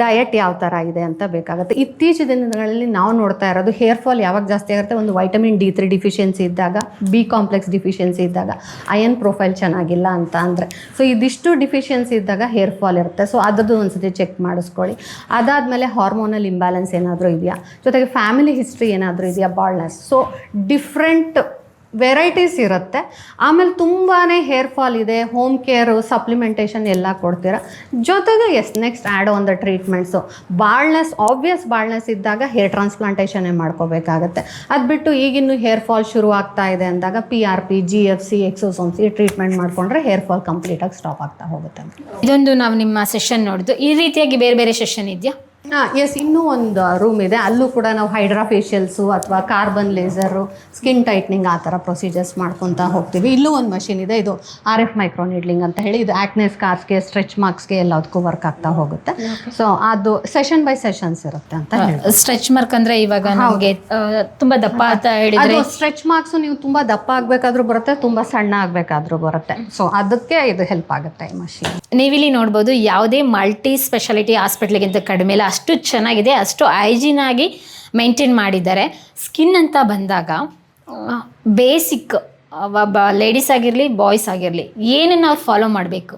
ಡಯಟ್ ಯಾವ ಥರ ಇದೆ ಅಂತ ಬೇಕಾಗುತ್ತೆ. ಇತ್ತೀಚಿನ ದಿನಗಳಲ್ಲಿ ನಾವು ನೋಡ್ತಾ ಇರೋದು ಹೇರ್ ಫಾಲ್ ಯಾವಾಗ ಜಾಸ್ತಿ ಆಗುತ್ತೆ, ಒಂದು ವೈಟಮಿನ್ D3 ಡಿಫಿಷಿಯನ್ಸಿ ಇದ್ದಾಗ, B ಕಾಂಪ್ಲೆಕ್ಸ್ ಡಿಫಿಷಿಯನ್ಸಿ ಇದ್ದಾಗ, ಅಯನ್ ಪ್ರೊಫೈಲ್ ಚೆನ್ನಾಗಿಲ್ಲ ಅಂತ ಅಂದರೆ. ಸೊ ಇದಿಷ್ಟು ಡಿಫಿಷಿಯನ್ಸಿ ಇದ್ದಾಗ ಹೇರ್ ಫಾಲ್ ಇರುತ್ತೆ. ಸೊ ಅದರದ್ದು ಒಂದ್ಸತಿ ಚೆಕ್ ಮಾಡಿಸ್ಕೊಳ್ಳಿ. ಅದಾದಮೇಲೆ ಹಾರ್ಮೋನಲ್ ಇಂಬ್ಯಾಲೆನ್ಸ್ ಏನಾದರೂ ಇದೆಯಾ, ಜೊತೆಗೆ ಫ್ಯಾಮಿಲಿ ಹಿಸ್ಟ್ರಿ ಏನಾದರೂ ಇದೆಯಾ, ಬಾಲ್ನೆಸ್. ಸೊ ಡಿಫ್ರೆಂಟ್ ವೆರೈಟೀಸ್ ಇರುತ್ತೆ. ಆಮೇಲೆ ತುಂಬಾ ಹೇರ್ ಫಾಲ್ ಇದೆ, ಹೋಮ್ ಕೇರು, ಸಪ್ಲಿಮೆಂಟೇಷನ್ ಎಲ್ಲ ಕೊಡ್ತೀರ. ಜೊತೆಗೆ next add on the treatments. Baldness, obvious baldness ಇದ್ದಾಗ ಹೇರ್ ಟ್ರಾನ್ಸ್ಪ್ಲಾಂಟೇಷನ್ನೇ ಮಾಡ್ಕೋಬೇಕಾಗತ್ತೆ. ಅದು ಬಿಟ್ಟು ಈಗಿನ್ನೂ ಹೇರ್ ಫಾಲ್ ಶುರು ಆಗ್ತಾ ಇದೆ ಅಂದಾಗ PRP, GFC, ಎಕ್ಸೋಸೋಮ್ಸ್ ಈ ಟ್ರೀಟ್ಮೆಂಟ್ ಮಾಡಿಕೊಂಡ್ರೆ ಹೇರ್ ಫಾಲ್ ಕಂಪ್ಲೀಟಾಗಿ ಸ್ಟಾಪ್ ಆಗ್ತಾ ಹೋಗುತ್ತೆ. ಇದೊಂದು ನಾವು ನಿಮ್ಮ ಸೆಷನ್ ನೋಡಿದ್ದು. ಈ ರೀತಿಯಾಗಿ ಬೇರೆ ಬೇರೆ ಸೆಷನ್ ಇದೆಯಾ? ಎಸ್, ಇನ್ನೂ ಒಂದು ರೂಮ್ ಇದೆ. ಅಲ್ಲೂ ಕೂಡ ನಾವು ಹೈಡ್ರಾ ಫೇಶಿಯಲ್ಸು ಅಥವಾ ಕಾರ್ಬನ್ ಲೇಸರು, ಸ್ಕಿನ್ ಟೈಟ್ನಿಂಗ್ ಆ ಥರ ಪ್ರೊಸೀಜರ್ಸ್ ಮಾಡ್ಕೊತಾ ಹೋಗ್ತೀವಿ. ಇಲ್ಲೂ ಒಂದು ಮಷಿನ್ ಇದೆ, ಇದು RF ಮೈಕ್ರೋ ನೀಡ್ಲಿಂಗ್ ಅಂತ ಹೇಳಿ. ಇದು ಆ್ಯಕ್ನೆ ಸ್ಕಾರ್ಸ್ಗೆ, ಸ್ಟ್ರೆಚ್ ಮಾರ್ಕ್ಸ್ಗೆ ಎಲ್ಲದಕ್ಕೂ ವರ್ಕ್ ಆಗ್ತಾ ಹೋಗುತ್ತೆ. ಸೊ ಅದು ಸೆಷನ್ ಬೈ ಸೆಷನ್ಸ್ ಇರುತ್ತೆ ಅಂತ ಹೇಳಿ. ಸ್ಟ್ರೆಚ್ ಮಾರ್ಕ್ ಅಂದರೆ ಇವಾಗ ನಮಗೆ ತುಂಬ ದಪ್ಪ ಅಂತ ಹೇಳಿದ್ರೆ, ಅದು ಸ್ಟ್ರೆಚ್ ಮಾರ್ಕ್ಸು ನೀವು ತುಂಬ ದಪ್ಪ ಆಗಬೇಕಾದ್ರೂ ಬರುತ್ತೆ, ತುಂಬ ಸಣ್ಣ ಆಗಬೇಕಾದ್ರೂ ಬರುತ್ತೆ. ಸೊ ಅದಕ್ಕೆ ಇದು ಹೆಲ್ಪ್ ಆಗುತ್ತೆ ಈ ಮಷಿನ್. ನೀವಿಲ್ಲಿ ನೋಡ್ಬೋದು, ಯಾವುದೇ ಮಲ್ಟಿ ಸ್ಪೆಷಾಲಿಟಿ ಹಾಸ್ಪಿಟ್ಲಿಗಿಂತ ಕಡಿಮೆ ಇಲ್ಲ, ಅಷ್ಟು ಚೆನ್ನಾಗಿದೆ, ಅಷ್ಟು ಹೈಜೀನ್ ಆಗಿ ಮೇಂಟೈನ್ ಮಾಡಿದ್ದಾರೆ. ಸ್ಕಿನ್ ಅಂತ ಬಂದಾಗ ಬೇಸಿಕ್ ಲೇಡೀಸ್ ಆಗಿರಲಿ, ಬಾಯ್ಸ್ ಆಗಿರಲಿ, ಏನನ್ನು ನಾವು ಫಾಲೋ ಮಾಡಬೇಕು?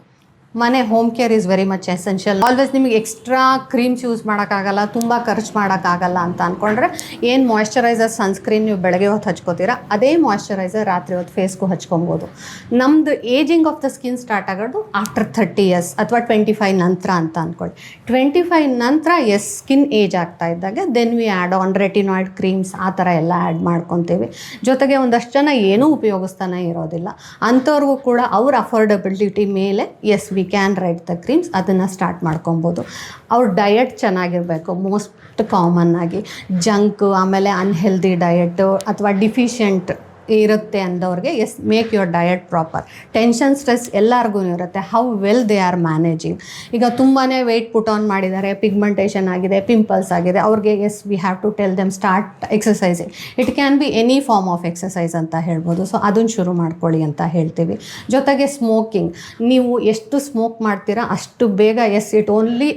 ಮನೆ home care is very much essential. Always ನಿಮಗೆ ಎಕ್ಸ್ಟ್ರಾ ಕ್ರೀಮ್ಸ್ ಯೂಸ್ ಮಾಡೋಕ್ಕಾಗಲ್ಲ, ತುಂಬ ಖರ್ಚು ಮಾಡೋಕ್ಕಾಗಲ್ಲ ಅಂತ ಅಂದ್ಕೊಂಡ್ರೆ ಏನು ಮಾಯ್ಶ್ಚರೈಸರ್, ಸನ್ಸ್ಕ್ರೀನ್ ನೀವು ಬೆಳಗ್ಗೆ ಹೊತ್ತು ಹಚ್ಕೋತೀರಾ, ಅದೇ ಮಾಯ್ಶ್ಚರೈಸರ್ ರಾತ್ರಿ ಹೊತ್ತು ಫೇಸ್ಗೂ ಹಚ್ಕೊಬೋದು. ನಮ್ಮದು ageing of the skin start ಆಗೋದು ಆಫ್ಟರ್ 30 years ಅಥವಾ 25 ನಂತರ ಅಂತ ಅಂದ್ಕೊಳ್ಳಿ. 25 ನಂತರ ಸ್ಕಿನ್ ಏಜ್ ಆಗ್ತಾ ಇದ್ದಾಗ then we add on retinoid creams, ಆ ಥರ ಎಲ್ಲ ಆ್ಯಡ್ ಮಾಡ್ಕೊತೀವಿ. ಜೊತೆಗೆ ಒಂದಷ್ಟು ಜನ ಏನೂ ಉಪಯೋಗಿಸ್ತಾನೆ ಇರೋದಿಲ್ಲ, ಅಂಥವ್ರಿಗೂ ಕೂಡ ಅವ್ರ ಅಫೋರ್ಡಬಿಲಿಟಿ ಮೇಲೆ we can write the creams, ಅದನ್ನು ಸ್ಟಾರ್ಟ್ ಮಾಡ್ಕೊಬೋದು. ಅವ್ರ ಡಯಟ್ ಚೆನ್ನಾಗಿರಬೇಕು. ಮೋಸ್ಟ್ ಕಾಮನ್ ಆಗಿ ಜಂಕ್, ಆಮೇಲೆ ಅನ್ಹೆಲ್ದಿ ಡಯಟು ಅಥವಾ ಡಿಫಿಷಿಯೆಂಟ್ ಇರುತ್ತೆ ಅಂದವ್ರಿಗೆ make your diet proper. Tension, stress ಎಲ್ಲರಿಗೂ ಇರುತ್ತೆ. How well they are managing. ಈಗ ತುಂಬಾ ವೆಯ್ಟ್ ಪುಟ್ ಆನ್ ಮಾಡಿದ್ದಾರೆ, ಪಿಗ್ಮೆಂಟೇಷನ್ ಆಗಿದೆ, ಪಿಂಪಲ್ಸ್ ಆಗಿದೆ, ಅವ್ರಿಗೆ we have to tell them start exercising. It can be any form of exercise ಅಂತ ಹೇಳ್ಬೋದು. ಸೊ ಅದನ್ನು ಶುರು ಮಾಡ್ಕೊಳ್ಳಿ ಅಂತ ಹೇಳ್ತೀವಿ. ಜೊತೆಗೆ ಸ್ಮೋಕಿಂಗ್, ನೀವು ಎಷ್ಟು ಸ್ಮೋಕ್ ಮಾಡ್ತೀರಾ ಅಷ್ಟು ಬೇಗ ಇಟ್ ಓನ್ಲಿ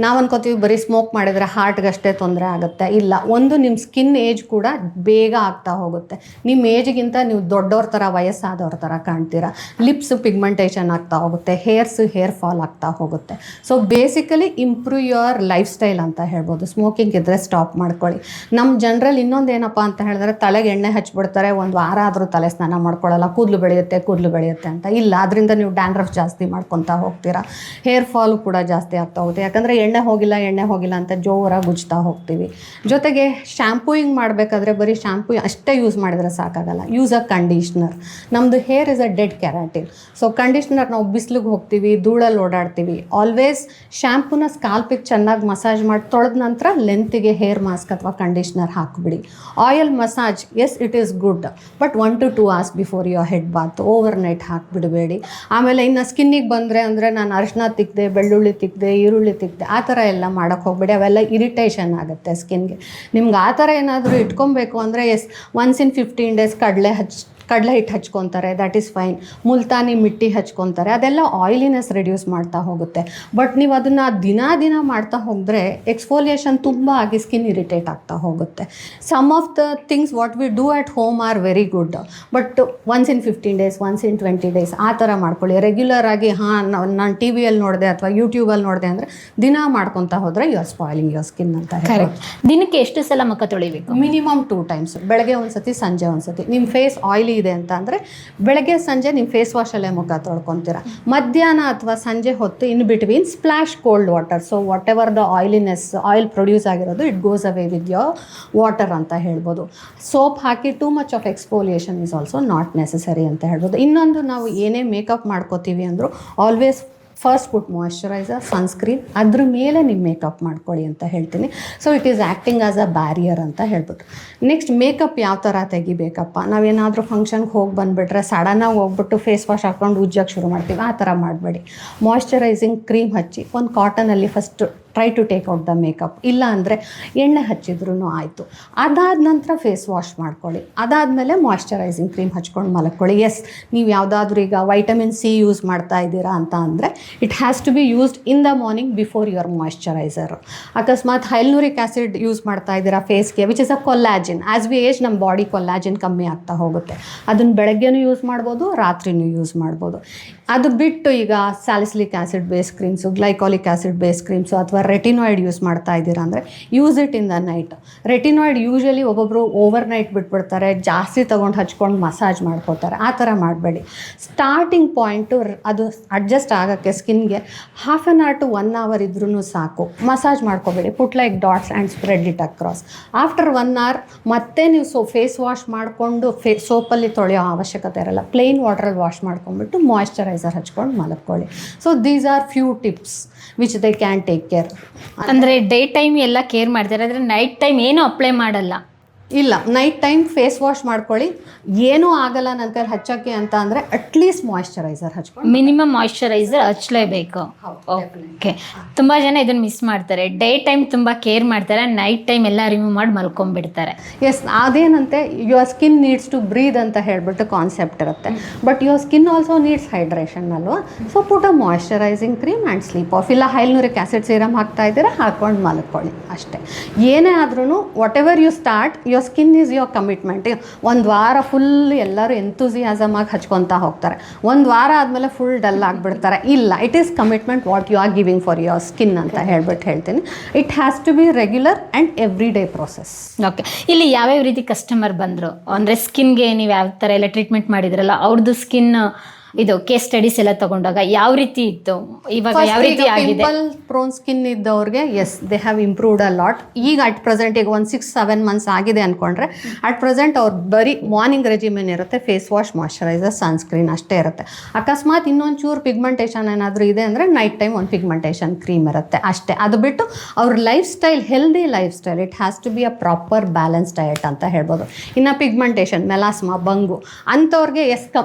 ನಾವು ಅನ್ಕೋತೀವಿ ಬರೀ ಸ್ಮೋಕ್ ಮಾಡಿದರೆ ಹಾರ್ಟ್ಗಷ್ಟೇ ತೊಂದರೆ ಆಗುತ್ತೆ. ಇಲ್ಲ, ಒಂದು ನಿಮ್ಮ ಸ್ಕಿನ್ ಏಜ್ ಕೂಡ ಬೇಗ ಆಗ್ತಾ ಹೋಗುತ್ತೆ. ನಿಮ್ಮ ಏಜ್ಗಿಂತ ನೀವು ದೊಡ್ಡವ್ರ ಥರ, ವಯಸ್ಸಾದವ್ರ ಥರ ಕಾಣ್ತೀರಾ. ಲಿಪ್ಸ್ ಪಿಗ್ಮೆಂಟೇಷನ್ ಆಗ್ತಾ ಹೋಗುತ್ತೆ, ಹೇರ್ ಫಾಲ್ ಆಗ್ತಾ ಹೋಗುತ್ತೆ. So basically improve your life style ಅಂತ ಹೇಳ್ಬೋದು. ಸ್ಮೋಕಿಂಗ್ ಇದ್ದರೆ ಸ್ಟಾಪ್ ಮಾಡ್ಕೊಳ್ಳಿ. ನಮ್ಮ ಜನರಲ್ಲಿ ಇನ್ನೊಂದು ಏನಪ್ಪ ಅಂತ ಹೇಳಿದ್ರೆ, ತಲೆಗೆ ಎಣ್ಣೆ ಹಚ್ಬಿಡ್ತಾರೆ, ಒಂದು ವಾರ ಆದರೂ ತಲೆ ಸ್ನಾನ ಮಾಡ್ಕೊಳ್ಳಲ್ಲ, ಕೂದಲು ಬೆಳೆಯುತ್ತೆ ಅಂತ. ಇಲ್ಲ, ಅದರಿಂದ ನೀವು ಡ್ಯಾಂಡ್ರಫ್ ಜಾಸ್ತಿ ಮಾಡ್ಕೊತಾ ಹೋಗ್ತೀರಾ, ಹೇರ್ ಫಾಲು ಕೂಡ ಜಾಸ್ತಿ ಆಗ್ತಾ ಹೋಗುತ್ತೆ. ಯಾಕಂದರೆ ಎಣ್ಣೆ ಹೋಗಿಲ್ಲ ಅಂತ ಜೋರಾಗಿ ಉಜ್ತಾ ಹೋಗ್ತೀವಿ. ಜೊತೆಗೆ ಶ್ಯಾಂಪೂಯಿಂಗ್ ಮಾಡಬೇಕಾದ್ರೆ ಬರೀ ಶ್ಯಾಂಪೂ ಅಷ್ಟೇ ಯೂಸ್ ಮಾಡಿದರೆ ಸಾಕಾಗಲ್ಲ. Use a conditioner. ನಮ್ಮದು hair is a dead keratin. So conditioner ನಾವು ಬಿಸಿಲಿಗೆ ಹೋಗ್ತೀವಿ, ಧೂಳಲ್ಲಿ ಓಡಾಡ್ತೀವಿ, ಆಲ್ವೇಸ್ ಶ್ಯಾಂಪೂನ ಸ್ಕಾಲ್ಪಿಗೆ ಚೆನ್ನಾಗಿ ಮಸಾಜ್ ಮಾಡಿ ತೊಳೆದ ನಂತರ ಲೆಂತಿಗೆ ಹೇರ್ ಮಾಸ್ಕ್ ಅಥವಾ ಕಂಡೀಷ್ನರ್ ಹಾಕಿಬಿಡಿ. Oil massage it is good, but 1 to 2 hours before your head bath. Overnight ಹಾಕಿಬಿಡಬೇಡಿ. ಆಮೇಲೆ ಇನ್ನು ಸ್ಕಿನ್ನಿಗೆ ಅಂದರೆ ನಾನು ಅರಿಶಿನ ತಿಕ್ಕಿದೆ, ಬೆಳ್ಳುಳ್ಳಿ ತಿಕ್ಕಿದೆ, ಈರುಳ್ಳಿ ತಿಕ್ಕಿದೆ, ಆ ಥರ ಎಲ್ಲ ಮಾಡೋಕ್ಕೆ ಹೋಗ್ಬೇಡಿ. ಅವೆಲ್ಲ ಇರಿಟೇಷನ್ ಆಗುತ್ತೆ ಸ್ಕಿನ್ಗೆ. ನಿಮ್ಗೆ ಆ ಥರ ಏನಾದರೂ ಇಟ್ಕೊಬೇಕು ಅಂದರೆ once in 15 days ಕಡಲೆ ಹಿಟ್ಟು ಹಚ್ಕೊತಾರೆ, ದ್ಯಾಟ್ ಈಸ್ ಫೈನ್. ಮುಲ್ತಾನಿ ಮಿಟ್ಟಿ ಹಚ್ಕೊತಾರೆ, ಅದೆಲ್ಲ ಆಯಿಲಿನೆಸ್ ರಿಡ್ಯೂಸ್ ಮಾಡ್ತಾ ಹೋಗುತ್ತೆ. ಬಟ್ ನೀವು ಅದನ್ನು ದಿನ ಮಾಡ್ತಾ ಹೋದರೆ ಎಕ್ಸ್ಫೋಲಿಯೇಷನ್ ತುಂಬ ಆಗಿ ಸ್ಕಿನ್ ಇರಿಟೇಟ್ ಆಗ್ತಾ ಹೋಗುತ್ತೆ. Some of the things what we do at home are very good, but once in 15 days, once in 20 days ಆ ಥರ ಮಾಡ್ಕೊಳ್ಳಿ. ರೆಗ್ಯುಲರ್ ಆಗಿ ನಾನು TV ಯಲ್ಲಿ ನೋಡಿದೆ ಅಥವಾ ಯೂಟ್ಯೂಬಲ್ಲಿ ನೋಡಿದೆ ಅಂದರೆ ದಿನ ಮಾಡ್ಕೊತಾ ಹೋದರೆ you are spoiling your skin ಅಂತ ಹೇಳಿ. ದಿನಕ್ಕೆ ಎಷ್ಟು ಸಲ ಮುಖ ತೊಳಿಬೇಕು? Minimum 2 times. ಬೆಳಗ್ಗೆ ಒಂದ್ಸತಿ, ಸಂಜೆ ಒಂದ್ಸತಿ. ನಿಮ್ಮ ಫೇಸ್ ಆಯಿಲಿ ಆಯ್ಲಿ ಇದೆ ಅಂತ ಅಂದರೆ ಬೆಳಗ್ಗೆ ಸಂಜೆ ನೀವು ಫೇಸ್ ವಾಶಲ್ಲೇ ಮುಖ ತೊಳ್ಕೊತೀರ. ಮಧ್ಯಾಹ್ನ ಅಥವಾ ಸಂಜೆ ಹೊತ್ತು in between splash cold water. So whatever the oil produce ಆಗಿರೋದು it goes away with your water ಅಂತ ಹೇಳ್ಬೋದು. ಸೋಪ್ ಹಾಕಿ too much of exfoliation is also not necessary ಅಂತ ಹೇಳ್ಬೋದು. ಇನ್ನೊಂದು, ನಾವು ಏನೇ ಮೇಕಪ್ ಮಾಡ್ಕೋತೀವಿ ಅಂದರೂ always first put moisturiser, sunscreen, ಅದ್ರ ಮೇಲೆ ನೀವು ಮೇಕಪ್ ಮಾಡ್ಕೊಳ್ಳಿ ಅಂತ ಹೇಳ್ತೀನಿ. So it is acting as a barrier ಅಂತ ಹೇಳ್ಬಿಟ್ಟು. ನೆಕ್ಸ್ಟ್, ಮೇಕಪ್ ಯಾವ ಥರ ತೆಗಿಬೇಕಪ್ಪ, ನಾವೇನಾದರೂ ಫಂಕ್ಷನ್ಗೆ ಹೋಗಿ ಬಂದುಬಿಟ್ರೆ ಸಡನ್ನಾಗಿ ಹೋಗ್ಬಿಟ್ಟು ಫೇಸ್ ವಾಶ್ ಹಾಕ್ಕೊಂಡು ಉಜ್ಜಕ್ಕೆ ಶುರು ಮಾಡ್ತೀವಿ, ಆ ಥರ ಮಾಡಬೇಡಿ. ಮಾಯ್ಶ್ಚರೈಸಿಂಗ್ ಕ್ರೀಮ್ ಹಚ್ಚಿ ಒಂದು ಕಾಟನಲ್ಲಿ first try to take out the makeup. ಇಲ್ಲ ಅಂದರೆ ಎಣ್ಣೆ ಹಚ್ಚಿದ್ರೂ ಆಯಿತು. ಅದಾದ ನಂತರ ಫೇಸ್ ವಾಶ್ ಮಾಡ್ಕೊಳ್ಳಿ. ಅದಾದಮೇಲೆ ಮಾಯ್ಶ್ಚರೈಸಿಂಗ್ ಕ್ರೀಮ್ ಹಚ್ಕೊಂಡು ಮಲ್ಕೊಳ್ಳಿ. ಎಸ್, ನೀವು ಯಾವುದಾದ್ರೂ ಈಗ ವೈಟಮಿನ್ ಸಿ ಯೂಸ್ ಮಾಡ್ತಾ ಇದ್ದೀರಾ ಅಂತ ಅಂದರೆ it has to be used in the morning before your moisturiser. ಅಕಸ್ಮಾತ್ ಹೈಲ್ಯೂರಿಕ್ ಆ್ಯಸಿಡ್ ಯೂಸ್ ಮಾಡ್ತಾ ಇದ್ದೀರಾ ಫೇಸ್ಗೆ, which is a collagen. As we age ನಮ್ಮ ಬಾಡಿ ಕೊಲ್ಲಾಜಿನ್ ಕಮ್ಮಿ ಆಗ್ತಾ ಹೋಗುತ್ತೆ. ಅದನ್ನು ಬೆಳಗ್ಗೆನೂ ಯೂಸ್ ಮಾಡ್ಬೋದು, ರಾತ್ರಿನೂ ಯೂಸ್ ಮಾಡ್ಬೋದು. ಅದು ಬಿಟ್ಟು ಈಗ salicylic acid base creams, glycolic acid base creams ಅಥವಾ ರೆಟಿನಾಯ್ಡ್ ಯೂಸ್ ಮಾಡ್ತಾ ಇದ್ದೀರಾ ಅಂದರೆ use it in the night. Retinoid usually ಒಬ್ಬೊಬ್ಬರು ಓವರ್ ನೈಟ್ ಬಿಟ್ಬಿಡ್ತಾರೆ, ಜಾಸ್ತಿ ತೊಗೊಂಡು ಹಚ್ಕೊಂಡು ಮಸಾಜ್ ಮಾಡ್ಕೋತಾರೆ. ಆ ಥರ ಮಾಡಬೇಡಿ. ಸ್ಟಾರ್ಟಿಂಗ್ ಪಾಯಿಂಟು ಅದು ಅಡ್ಜಸ್ಟ್ ಆಗೋಕ್ಕೆ ಸ್ಕಿನ್ಗೆ 1/2 hour to 1 hour ಇದ್ರೂ ಸಾಕು. ಮಸಾಜ್ ಮಾಡ್ಕೋಬೇಡಿ. Put like dots and spread it across. After 1 hour ಮತ್ತೆ ನೀವು ಫೇಸ್ ವಾಶ್ ಮಾಡಿಕೊಂಡು ಸೋಪಲ್ಲಿ ತೊಳೆಯೋ ಅವಶ್ಯಕತೆ ಇರಲ್ಲ. ಪ್ಲೇನ್ ವಾಟ್ರಲ್ಲಿ ವಾಶ್ ಮಾಡ್ಕೊಂಡ್ಬಿಟ್ಟು ಮಾಯ್ಶ್ಚರೈಸರ್ ಹಚ್ಕೊಂಡು ಮಲ್ಕೊಳ್ಳಿ. So these are few tips which they can take care. ಅಂದರೆ ಡೇ ಟೈಮ್ ಎಲ್ಲ ಕೇರ್ ಮಾಡ್ತಾರೆ, ಆದರೆ ನೈಟ್ ಟೈಮ್ ಏನು ಅಪ್ಲೈ ಮಾಡಲ್ಲ. ಇಲ್ಲ, ನೈಟ್ ಟೈಮ್ ಫೇಸ್ ವಾಶ್ ಮಾಡ್ಕೊಳ್ಳಿ. ಏನೂ ಆಗಲ್ಲ ನನ್ನ ಕೈಲಿ ಹಚ್ಚೋಕ್ಕೆ ಅಂತ ಅಂದರೆ ಅಟ್ಲೀಸ್ಟ್ ಮಾಯ್ಶ್ಚರೈಸರ್ ಹಚ್ಕೊಂಡು ಮಿನಿಮಮ್ ಮಾಯ್ಶ್ಚರೈಸರ್ ಹಚ್ಚಲೇಬೇಕು. ಓಕೆ, ತುಂಬ ಜನ ಇದನ್ನು ಮಿಸ್ ಮಾಡ್ತಾರೆ. ಡೇ ಟೈಮ್ ತುಂಬ ಕೇರ್ ಮಾಡ್ತಾರೆ, ನೈಟ್ ಟೈಮ್ ಎಲ್ಲ ರಿಮೂವ್ ಮಾಡಿ ಮಲ್ಕೊಂಡ್ಬಿಡ್ತಾರೆ. ಎಸ್, ಅದೇನಂತೆ your skin needs to breathe ಅಂತ ಹೇಳ್ಬಿಟ್ಟು ಕಾನ್ಸೆಪ್ಟ್ ಇರುತ್ತೆ. But your skin also needs hydration ಅಲ್ವಾ. So put a moisturising cream and sleep off. ಇಲ್ಲ ಹೈಲ್ಯೂರಿಕ್ ಆ್ಯಸಿಡ್ ಸೀರಮ್ ಹಾಕ್ತಾ ಇದ್ದೀರಾ, ಹಾಕ್ಕೊಂಡು ಮಲ್ಕೊಳ್ಳಿ ಅಷ್ಟೇ. ಏನೇ ಆದ್ರೂ whatever you start, your skin is your commitment. ಒಂದು ವಾರ ಫುಲ್ ಎಲ್ಲರೂ ಎಂತೂಸಿಯಾಸಮ್ ಆಗಿ ಹಚ್ಕೊತಾ ಹೋಗ್ತಾರೆ. ಒಂದು ವಾರ ಆದಮೇಲೆ ಫುಲ್ ಡಲ್ ಆಗಿಬಿಡ್ತಾರೆ. ಇಲ್ಲ, it is commitment what you are giving for your skin ಅಂತ ಹೇಳ್ಬಿಟ್ಟು ಹೇಳ್ತೀನಿ. It has to be regular and every day process. Okay, ಇಲ್ಲಿ ಯಾವ್ಯಾವ ರೀತಿ ಕಸ್ಟಮರ್ ಬಂದರು ಅಂದರೆ ಸ್ಕಿನ್ಗೆ ನೀವು ಯಾವ ಥರ ಎಲ್ಲ ಟ್ರೀಟ್ಮೆಂಟ್ ಮಾಡಿದ್ರಲ್ಲ, ಅವ್ರದ್ದು ಸ್ಕಿನ್ ಇದು ಕೇಸ್ ಸ್ಟಡೀಸ್ ಎಲ್ಲ ತಗೊಂಡಾಗ ಯಾವ ರೀತಿ ಇತ್ತು, ಇವಾಗ ಯಾವ ರೀತಿ ಆಗಿದೆ? ಪಿಂಪಲ್ ಪ್ರೋನ್ ಸ್ಕಿನ್ ಇದ್ದವ್ರಿಗೆ yes, they have improved a lot. ಈಗ ಅಟ್ ಪ್ರೆಸೆಂಟ್ ಈಗ ಒಂದು 6-7 months ಆಗಿದೆ ಅಂದ್ಕೊಂಡ್ರೆ ಅಟ್ ಪ್ರೆಸೆಂಟ್ ಅವ್ರು ಬರೀ ಮಾರ್ನಿಂಗ್ ರೆಜಿಮೆನ್ ಇರುತ್ತೆ, ಫೇಸ್ ವಾಶ್, ಮಾಯ್ಶ್ಚರೈಸರ್, ಸನ್ಸ್ಕ್ರೀನ್ ಅಷ್ಟೇ ಇರುತ್ತೆ. ಅಕಸ್ಮಾತ್ ಇನ್ನೊಂದು ಚೂರು ಪಿಗ್ಮೆಂಟೇಷನ್ ಏನಾದರೂ ಇದೆ ಅಂದರೆ ನೈಟ್ ಟೈಮ್ ಒಂದು ಪಿಗ್ಮೆಂಟೇಷನ್ ಕ್ರೀಮ್ ಇರುತ್ತೆ ಅಷ್ಟೇ. ಅದು ಬಿಟ್ಟು ಅವ್ರ lifestyle, healthy lifestyle, it has to be a proper balance diet ಅಂತ ಹೇಳ್ಬೋದು. ಇನ್ನು ಪಿಗ್ಮೆಂಟೇಷನ್, ಮೆಲಾಸ್ಮಾ, ಬಂಗು ಅಂಥವ್ರಿಗೆ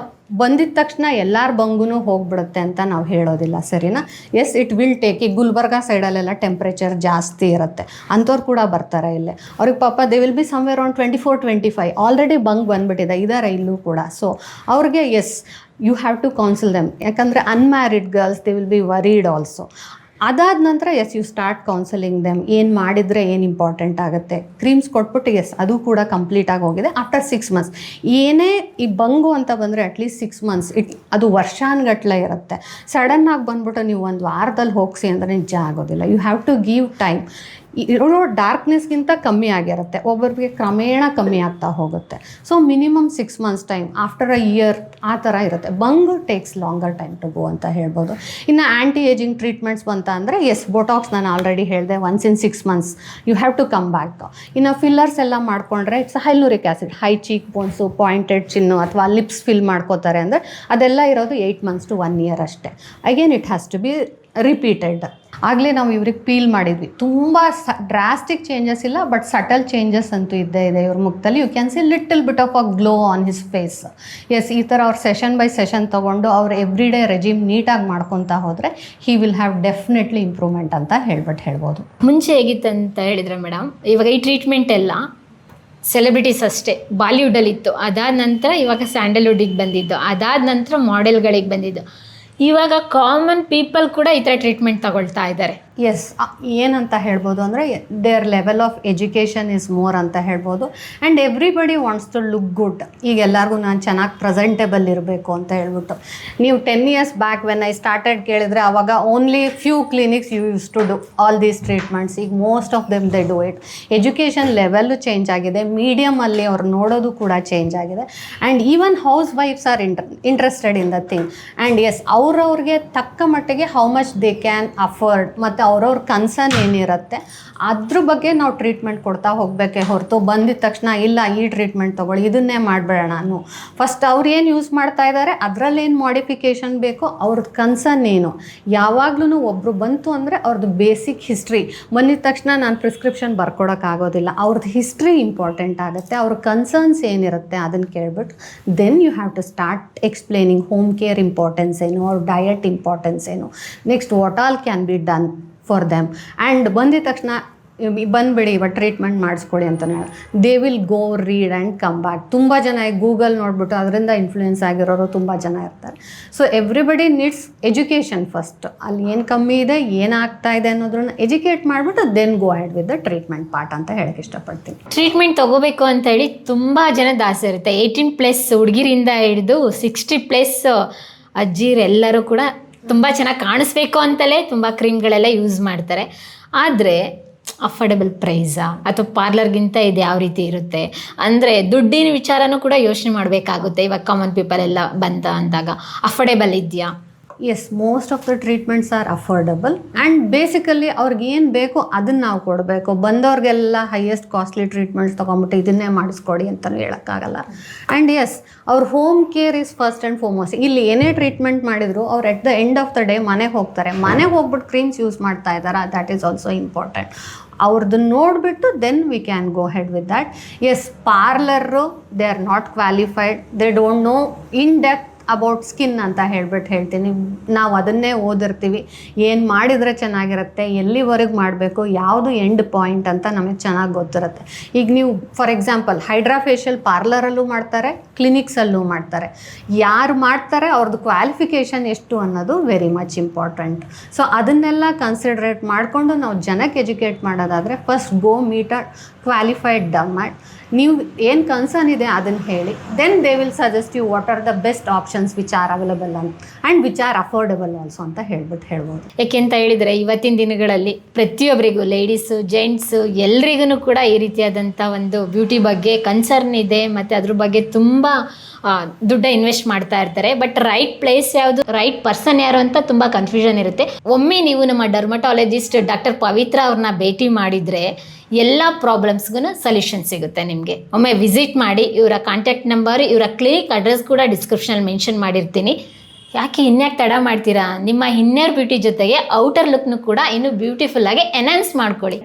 ಬಂದಿದ ತಕ್ಷಣ ಎಲ್ಲರ ಬಂಗುನೂ ಹೋಗ್ಬಿಡುತ್ತೆ ಅಂತ ನಾವು ಹೇಳೋದಿಲ್ಲ, ಸರಿನಾ? Yes, it will take. ಈ ಗುಲ್ಬರ್ಗಾ ಸೈಡಲ್ಲೆಲ್ಲ ಟೆಂಪ್ರೇಚರ್ ಜಾಸ್ತಿ ಇರುತ್ತೆ, ಅಂಥವ್ರು ಕೂಡ ಬರ್ತಾರೆ ಇಲ್ಲಿ. ಅವ್ರಿಗೆ ಪಾಪ they will be somewhere on 24-25 already ಬಂಗ್ ಬಂದುಬಿಟ್ಟಿದೆ, ಇದ್ದಾರೆ ಇಲ್ಲೂ ಕೂಡ. ಸೊ ಅವ್ರಿಗೆ yes, you have to counsel them. ಯಾಕಂದರೆ unmarried girls they will be worried also. ಅದಾದ ನಂತರ yes, you start counselling them. ಏನು ಮಾಡಿದರೆ ಏನು ಇಂಪಾರ್ಟೆಂಟ್ ಆಗುತ್ತೆ, ಕ್ರೀಮ್ಸ್ ಕೊಟ್ಬಿಟ್ಟು ಎಸ್, ಅದು ಕೂಡ ಕಂಪ್ಲೀಟಾಗಿ ಹೋಗಿದೆ. ಆಫ್ಟರ್ 6 months ಏನೇ ಈ ಬಂಗು ಅಂತ ಬಂದರೆ ಅಟ್ಲೀಸ್ಟ್ 6 months, ಅದು ವರ್ಷಾನುಗಟ್ಲೆ ಇರುತ್ತೆ. ಸಡನ್ನಾಗಿ ಬಂದ್ಬಿಟ್ಟು ನೀವು ಒಂದು ವಾರದಲ್ಲಿ ಹೋಗಿಸಿ ಅಂದರೆ ನಿಜ ಆಗೋದಿಲ್ಲ. You have to give time. ಇರೋ ಡಾರ್ಕ್ನೆಸ್ಗಿಂತ ಕಮ್ಮಿ ಆಗಿರುತ್ತೆ, ಒಬ್ಬರಿಗೆ ಕ್ರಮೇಣ ಕಮ್ಮಿ ಆಗ್ತಾ ಹೋಗುತ್ತೆ. So minimum 6 months time, after a year ಆ ಥರ ಇರುತ್ತೆ. ಬಂಗು takes longer time to go ಅಂತ ಹೇಳ್ಬೋದು. ಇನ್ನು ಆ್ಯಂಟಿ ಏಜಿಂಗ್ ಟ್ರೀಟ್ಮೆಂಟ್ಸ್ ಬಂತ ಅಂದರೆ ಎಸ್, ಬೋಟಾಕ್ಸ್ ನಾನು ಆಲ್ರೆಡಿ ಹೇಳಿದೆ, once in 6 months you have to come back. ಇನ್ನು ಫಿಲ್ಲರ್ಸ್ ಎಲ್ಲ ಮಾಡ್ಕೊಂಡ್ರೆ it's hyaluronic acid, high cheekbones, pointed chin ಅಥವಾ ಲಿಪ್ಸ್ ಫಿಲ್ ಮಾಡ್ಕೋತಾರೆ ಅಂದರೆ ಅದೆಲ್ಲ ಇರೋದು 8 months to 1 year ಅಷ್ಟೇ. Again it has to be repeated. ಆಗಲೇ ನಾವು ಇವ್ರಿಗೆ ಪೀಲ್ ಮಾಡಿದ್ವಿ, ತುಂಬ ಡ್ರಾಸ್ಟಿಕ್ ಚೇಂಜಸ್ ಇಲ್ಲ, ಬಟ್ ಸಟಲ್ ಚೇಂಜಸ್ ಅಂತೂ ಇದ್ದೇ ಇದೆ ಇವ್ರ ಮುಖದಲ್ಲಿ. You can see little bit of a glow on his face. Yes, ಈ ಥರ ಅವ್ರು ಸೆಷನ್ ಬೈ ಸೆಷನ್ ತೊಗೊಂಡು ಅವ್ರು ಎವ್ರಿ ಡೇ ರೆಜಿಮ್ ನೀಟಾಗಿ ಮಾಡ್ಕೊತಾ ಹೋದರೆ he will have definitely improvement ಅಂತ ಹೇಳ್ಬೋದು. ಮುಂಚೆ ಹೇಗಿತ್ತು ಅಂತ ಹೇಳಿದ್ರೆ ಮೇಡಮ್, ಇವಾಗ ಈ ಟ್ರೀಟ್ಮೆಂಟ್ ಎಲ್ಲ ಸೆಲೆಬ್ರಿಟೀಸ್ ಅಷ್ಟೇ, ಬಾಲಿವುಡಲ್ಲಿತ್ತು, ಅದಾದ ನಂತರ ಇವಾಗ ಸ್ಯಾಂಡಲ್ವುಡ್ಡಿಗೆ ಬಂದಿದ್ದು, ಅದಾದ ನಂತರ ಮಾಡೆಲ್ಗಳಿಗೆ ಬಂದಿದ್ದು, ಇವಾಗ ಕಾಮನ್ ಪೀಪಲ್ ಕೂಡ ಈ ಥರ ಟ್ರೀಟ್ಮೆಂಟ್ ತಗೊಳ್ತಾ ಇದ್ದಾರೆ. ಎಸ್, ಏನಂತ ಹೇಳ್ಬೋದು ಅಂದರೆ their level of education is more ಅಂತ ಹೇಳ್ಬೋದು. And everybody wants to look good. ಈಗ ಎಲ್ಲರಿಗೂ ನಾನು ಚೆನ್ನಾಗಿ ಪ್ರೆಸೆಂಟೇಬಲ್ ಇರಬೇಕು ಅಂತ ಹೇಳ್ಬಿಟ್ಟು. ನೀವು 10 years back when I started ಕೇಳಿದರೆ ಅವಾಗ only few clinics used to do all these treatments. ಈಗ most of them they do it. Education level change ಆಗಿದೆ, ಮೀಡಿಯಮಲ್ಲಿ ಅವ್ರು ನೋಡೋದು ಕೂಡ ಚೇಂಜ್ ಆಗಿದೆ. ಆ್ಯಂಡ್ ಈವನ್ ಹೌಸ್ ವೈಫ್ಸ್ are interested in the thing. And yes, ಅವ್ರವ್ರಿಗೆ ತಕ್ಕ ಮಟ್ಟಿಗೆ how much they can afford ಮತ್ತು ಅವ್ರವ್ರ ಕನ್ಸರ್ನ್ ಏನಿರುತ್ತೆ ಅದ್ರ ಬಗ್ಗೆ ನಾವು ಟ್ರೀಟ್ಮೆಂಟ್ ಕೊಡ್ತಾ ಹೋಗಬೇಕೇ ಹೊರತು ಬಂದಿದ ತಕ್ಷಣ ಇಲ್ಲ ಈ ಟ್ರೀಟ್ಮೆಂಟ್ ತೊಗೊಳ್ಳಿ ಇದನ್ನೇ ಮಾಡಬೇಡ. ನಾನು ಫಸ್ಟ್ ಅವ್ರು ಏನು ಯೂಸ್ ಮಾಡ್ತಾ ಇದ್ದಾರೆ ಅದರಲ್ಲೇನು ಮಾಡಿಫಿಕೇಷನ್ ಬೇಕೋ ಅವ್ರದ್ದು ಕನ್ಸರ್ನ್ ಏನು. ಯಾವಾಗ್ಲೂ ಒಬ್ಬರು ಬಂತು ಅಂದರೆ ಅವ್ರದ್ದು ಬೇಸಿಕ್ ಹಿಸ್ಟ್ರಿ ಬಂದಿದ ತಕ್ಷಣ ನಾನು ಪ್ರಿಸ್ಕ್ರಿಪ್ಷನ್ ಬರ್ಕೊಡೋಕ್ಕಾಗೋದಿಲ್ಲ. ಅವ್ರದ್ದು ಹಿಸ್ಟ್ರಿ ಇಂಪಾರ್ಟೆಂಟ್ ಆಗುತ್ತೆ, ಅವ್ರ ಕನ್ಸರ್ನ್ಸ್ ಏನಿರುತ್ತೆ ಅದನ್ನು ಕೇಳ್ಬಿಟ್ಟು then you have to start explaining home care importance ಏನು, ಅವ್ರ ಡಯಟ್ ಇಂಪಾರ್ಟೆನ್ಸ್ ಏನು, next what all can be done for them. And ಬಂದಿದ ತಕ್ಷಣ ಬಂದುಬಿಡಿ ಇವತ್ತು ಟ್ರೀಟ್ಮೆಂಟ್ ಮಾಡಿಸ್ಕೊಡಿ ಅಂತಲೇ they will go read and come back. ತುಂಬ ಜನ ಗೂಗಲ್ ನೋಡಿಬಿಟ್ಟು ಅದರಿಂದ ಇನ್ಫ್ಲೂಯೆನ್ಸ್ ಆಗಿರೋರು ತುಂಬ ಜನ ಇರ್ತಾರೆ. So everybody needs education first. ಅಲ್ಲಿ ಏನು ಕಮ್ಮಿ ಇದೆ, ಏನಾಗ್ತಾ ಇದೆ ಅನ್ನೋದ್ರನ್ನ ಎಜುಕೇಟ್ ಮಾಡಿಬಿಟ್ಟು then go head with the treatment part ಅಂತ ಹೇಳಕ್ಕೆ ಇಷ್ಟಪಡ್ತೀನಿ. ಟ್ರೀಟ್ಮೆಂಟ್ ತೊಗೋಬೇಕು ಅಂತ ಹೇಳಿ ತುಂಬ ಜನದ ಆಸೆ ಇರುತ್ತೆ. 18+ ಹುಡುಗಿರಿಂದ ಹಿಡಿದು 60+ ಅಜ್ಜಿರೆಲ್ಲರೂ ಕೂಡ ತುಂಬ ಚೆನ್ನಾಗಿ ಕಾಣಿಸ್ಬೇಕು ಅಂತಲೇ ತುಂಬ ಕ್ರೀಮ್ಗಳೆಲ್ಲ ಯೂಸ್ ಮಾಡ್ತಾರೆ. ಆದರೆ ಅಫೋರ್ಡೆಬಲ್ ಪ್ರೈಸಾ ಅಥವಾ ಪಾರ್ಲರ್ಗಿಂತ ಇದು ಯಾವ ರೀತಿ ಇರುತ್ತೆ ಅಂದರೆ ದುಡ್ಡಿನ ವಿಚಾರನೂ ಕೂಡ ಯೋಚನೆ ಮಾಡಬೇಕಾಗುತ್ತೆ. ಇವಾಗ ಕಾಮನ್ ಪೀಪಲ್ ಎಲ್ಲ ಬಂತ ಅಂದಾಗ ಅಫೋರ್ಡೆಬಲ್ ಇದೆಯಾ? Yes, most of the treatments are affordable and basically ಅವ್ರಿಗೆ ಏನು ಬೇಕೋ ಅದನ್ನು ನಾವು ಕೊಡಬೇಕು. ಬಂದವ್ರಿಗೆಲ್ಲ ಹೈಯೆಸ್ಟ್ ಕಾಸ್ಟ್ಲಿ ಟ್ರೀಟ್ಮೆಂಟ್ಸ್ ತೊಗೊಂಬಿಟ್ಟು ಇದನ್ನೇ ಮಾಡಿಸ್ಕೊಡಿ ಅಂತಲೂ ಹೇಳೋಕ್ಕಾಗಲ್ಲ. ಆ್ಯಂಡ್ ಎಸ್, ಅವ್ರ home care is first and foremost. ಇಲ್ಲಿ ಏನೇ ಟ್ರೀಟ್ಮೆಂಟ್ ಮಾಡಿದ್ರು ಅವ್ರು at the end of the day ಮನೆಗೆ ಹೋಗ್ತಾರೆ. ಮನೆಗೆ ಹೋಗ್ಬಿಟ್ಟು ಕ್ರೀಮ್ಸ್ ಯೂಸ್ ಮಾಡ್ತಾ ಇದ್ದಾರೆ, ದ್ಯಾಟ್ ಈಸ್ ಆಲ್ಸೋ ಇಂಪಾರ್ಟೆಂಟ್. ಅವ್ರದ್ದು ನೋಡಿಬಿಟ್ಟು then we can go head with that. Yes, parlour they are not qualified, they don't know in depth about skin ಅಂತ ಹೇಳ್ತೀನಿ. ನಾವು ಅದನ್ನೇ ಓದಿರ್ತೀವಿ, ಏನು ಮಾಡಿದರೆ ಚೆನ್ನಾಗಿರುತ್ತೆ, ಎಲ್ಲಿವರೆಗೆ ಮಾಡಬೇಕು, ಯಾವುದು ಎಂಡ್ ಪಾಯಿಂಟ್ ಅಂತ ನಮಗೆ ಚೆನ್ನಾಗಿ ಗೊತ್ತಿರುತ್ತೆ. ಈಗ ನೀವು ಫಾರ್ ಎಕ್ಸಾಂಪಲ್ ಹೈಡ್ರಾ ಫೇಶಿಯಲ್ ಪಾರ್ಲರಲ್ಲೂ ಮಾಡ್ತಾರೆ, ಕ್ಲಿನಿಕ್ಸಲ್ಲೂ ಮಾಡ್ತಾರೆ. ಯಾರು ಮಾಡ್ತಾರೆ ಅವ್ರದ್ದು ಕ್ವಾಲಿಫಿಕೇಷನ್ ಎಷ್ಟು ಅನ್ನೋದು ವೆರಿ ಮಚ್ ಇಂಪಾರ್ಟೆಂಟ್. ಸೊ ಅದನ್ನೆಲ್ಲ ಕನ್ಸಿಡ್ರೇಟ್ ಮಾಡಿಕೊಂಡು ನಾವು ಜನಕ್ಕೆ ಎಜುಕೇಟ್ ಮಾಡೋದಾದರೆ first go meet a qualified dermat. ನೀವು ಏನು ಕನ್ಸರ್ನ್ ಇದೆ ಅದನ್ನು ಹೇಳಿ, then they will suggest you what are the best options which are available and which are affordable also ಅಂತ ಹೇಳ್ಬೋದು. ಯಾಕೆಂತ ಹೇಳಿದರೆ ಇವತ್ತಿನ ದಿನಗಳಲ್ಲಿ ಪ್ರತಿಯೊಬ್ಬರಿಗೂ ಲೇಡೀಸು ಜೆಂಟ್ಸು ಎಲ್ರಿಗೂ ಕೂಡ ಈ ರೀತಿಯಾದಂಥ ಒಂದು ಬ್ಯೂಟಿ ಬಗ್ಗೆ ಕನ್ಸರ್ನ್ ಇದೆ ಮತ್ತು ಅದ್ರ ಬಗ್ಗೆ ತುಂಬ ದುಡ್ಡ ಇನ್ವೆಸ್ಟ್ ಮಾಡ್ತಾ ಇರ್ತಾರೆ. ಬಟ್ ರೈಟ್ ಪ್ಲೇಸ್ ಯಾವುದು, ರೈಟ್ ಪರ್ಸನ್ ಯಾರು ಅಂತ ತುಂಬ ಕನ್ಫ್ಯೂಷನ್ ಇರುತ್ತೆ. ಒಮ್ಮೆ ನೀವು ನಮ್ಮ ಡರ್ಮಟಾಲಜಿಸ್ಟ್ ಡಾಕ್ಟರ್ ಪವಿತ್ರ ಅವ್ರನ್ನ ಭೇಟಿ ಮಾಡಿದರೆ ಎಲ್ಲ ಪ್ರಾಬ್ಲಮ್ಸ್ಗೂ ಸೊಲ್ಯೂಷನ್ ಸಿಗುತ್ತೆ ನಿಮಗೆ. ಒಮ್ಮೆ ವಿಸಿಟ್ ಮಾಡಿ. ಇವರ ಕಾಂಟ್ಯಾಕ್ಟ್ ನಂಬರ್, ಇವರ ಕ್ಲಿನಿಕ್ ಅಡ್ರೆಸ್ ಕೂಡ ಡಿಸ್ಕ್ರಿಪ್ಷನಲ್ಲಿ ಮೆನ್ಷನ್ ಮಾಡಿರ್ತೀನಿ. ಯಾಕೆ ಇನ್ಯಾಕೆ ತಡ ಮಾಡ್ತೀರಾ? ನಿಮ್ಮ ಇನ್ನರ್ ಬ್ಯೂಟಿ ಜೊತೆಗೆ ಔಟರ್ ಲುಕ್ನು ಕೂಡ ಇನ್ನೂ ಬ್ಯೂಟಿಫುಲ್ ಆಗಿ ಎನ್ಹಾನ್ಸ್ ಮಾಡ್ಕೊಳ್ಳಿ.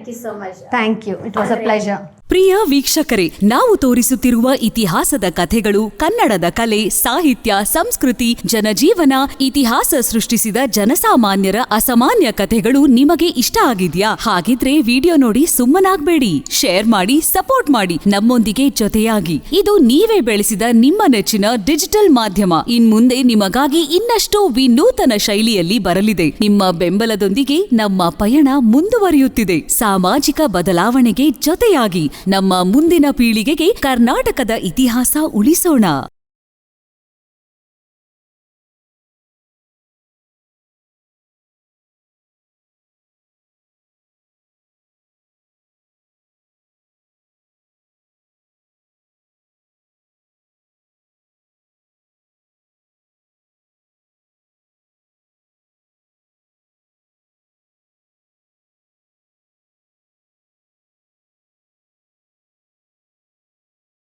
Thank you, it was a pleasure. ಪ್ರಿಯ ವೀಕ್ಷಕರೇ, ನಾವು ತೋರಿಸುತ್ತಿರುವ ಇತಿಹಾಸದ ಕಥೆಗಳು ಕನ್ನಡದ ಕಲೆ, ಸಾಹಿತ್ಯ, ಸಂಸ್ಕೃತಿ, ಜನಜೀವನ, ಇತಿಹಾಸ ಸೃಷ್ಟಿಸಿದ ಜನಸಾಮಾನ್ಯರ ಅಸಾಮಾನ್ಯ ಕಥೆಗಳು ನಿಮಗೆ ಇಷ್ಟ ಆಗಿದ್ಯಾ? ಹಾಗಿದ್ರೆ ವಿಡಿಯೋ ನೋಡಿ ಸುಮ್ಮನಾಗ್ಬೇಡಿ, ಶೇರ್ ಮಾಡಿ, ಸಪೋರ್ಟ್ ಮಾಡಿ, ನಮ್ಮೊಂದಿಗೆ ಜೊತೆಯಾಗಿ. ಇದು ನೀವೇ ಬೆಳೆಸಿದ ನಿಮ್ಮ ನೆಚ್ಚಿನ ಡಿಜಿಟಲ್ ಮಾಧ್ಯಮ. ಇನ್ಮುಂದೆ ನಿಮಗಾಗಿ ಇನ್ನಷ್ಟು ವಿನೂತನ ಶೈಲಿಯಲ್ಲಿ ಬರಲಿದೆ. ನಿಮ್ಮ ಬೆಂಬಲದೊಂದಿಗೆ ನಮ್ಮ ಪಯಣ ಮುಂದುವರಿಯುತ್ತಿದೆ. ಸಾಮಾಜಿಕ ಬದಲಾವಣೆಗೆ ಜೊತೆಯಾಗಿ ನಮ್ಮ ಮುಂದಿನ ಪೀಳಿಗೆಗೆ ಕರ್ನಾಟಕದ ಇತಿಹಾಸ ಉಳಿಸೋಣ.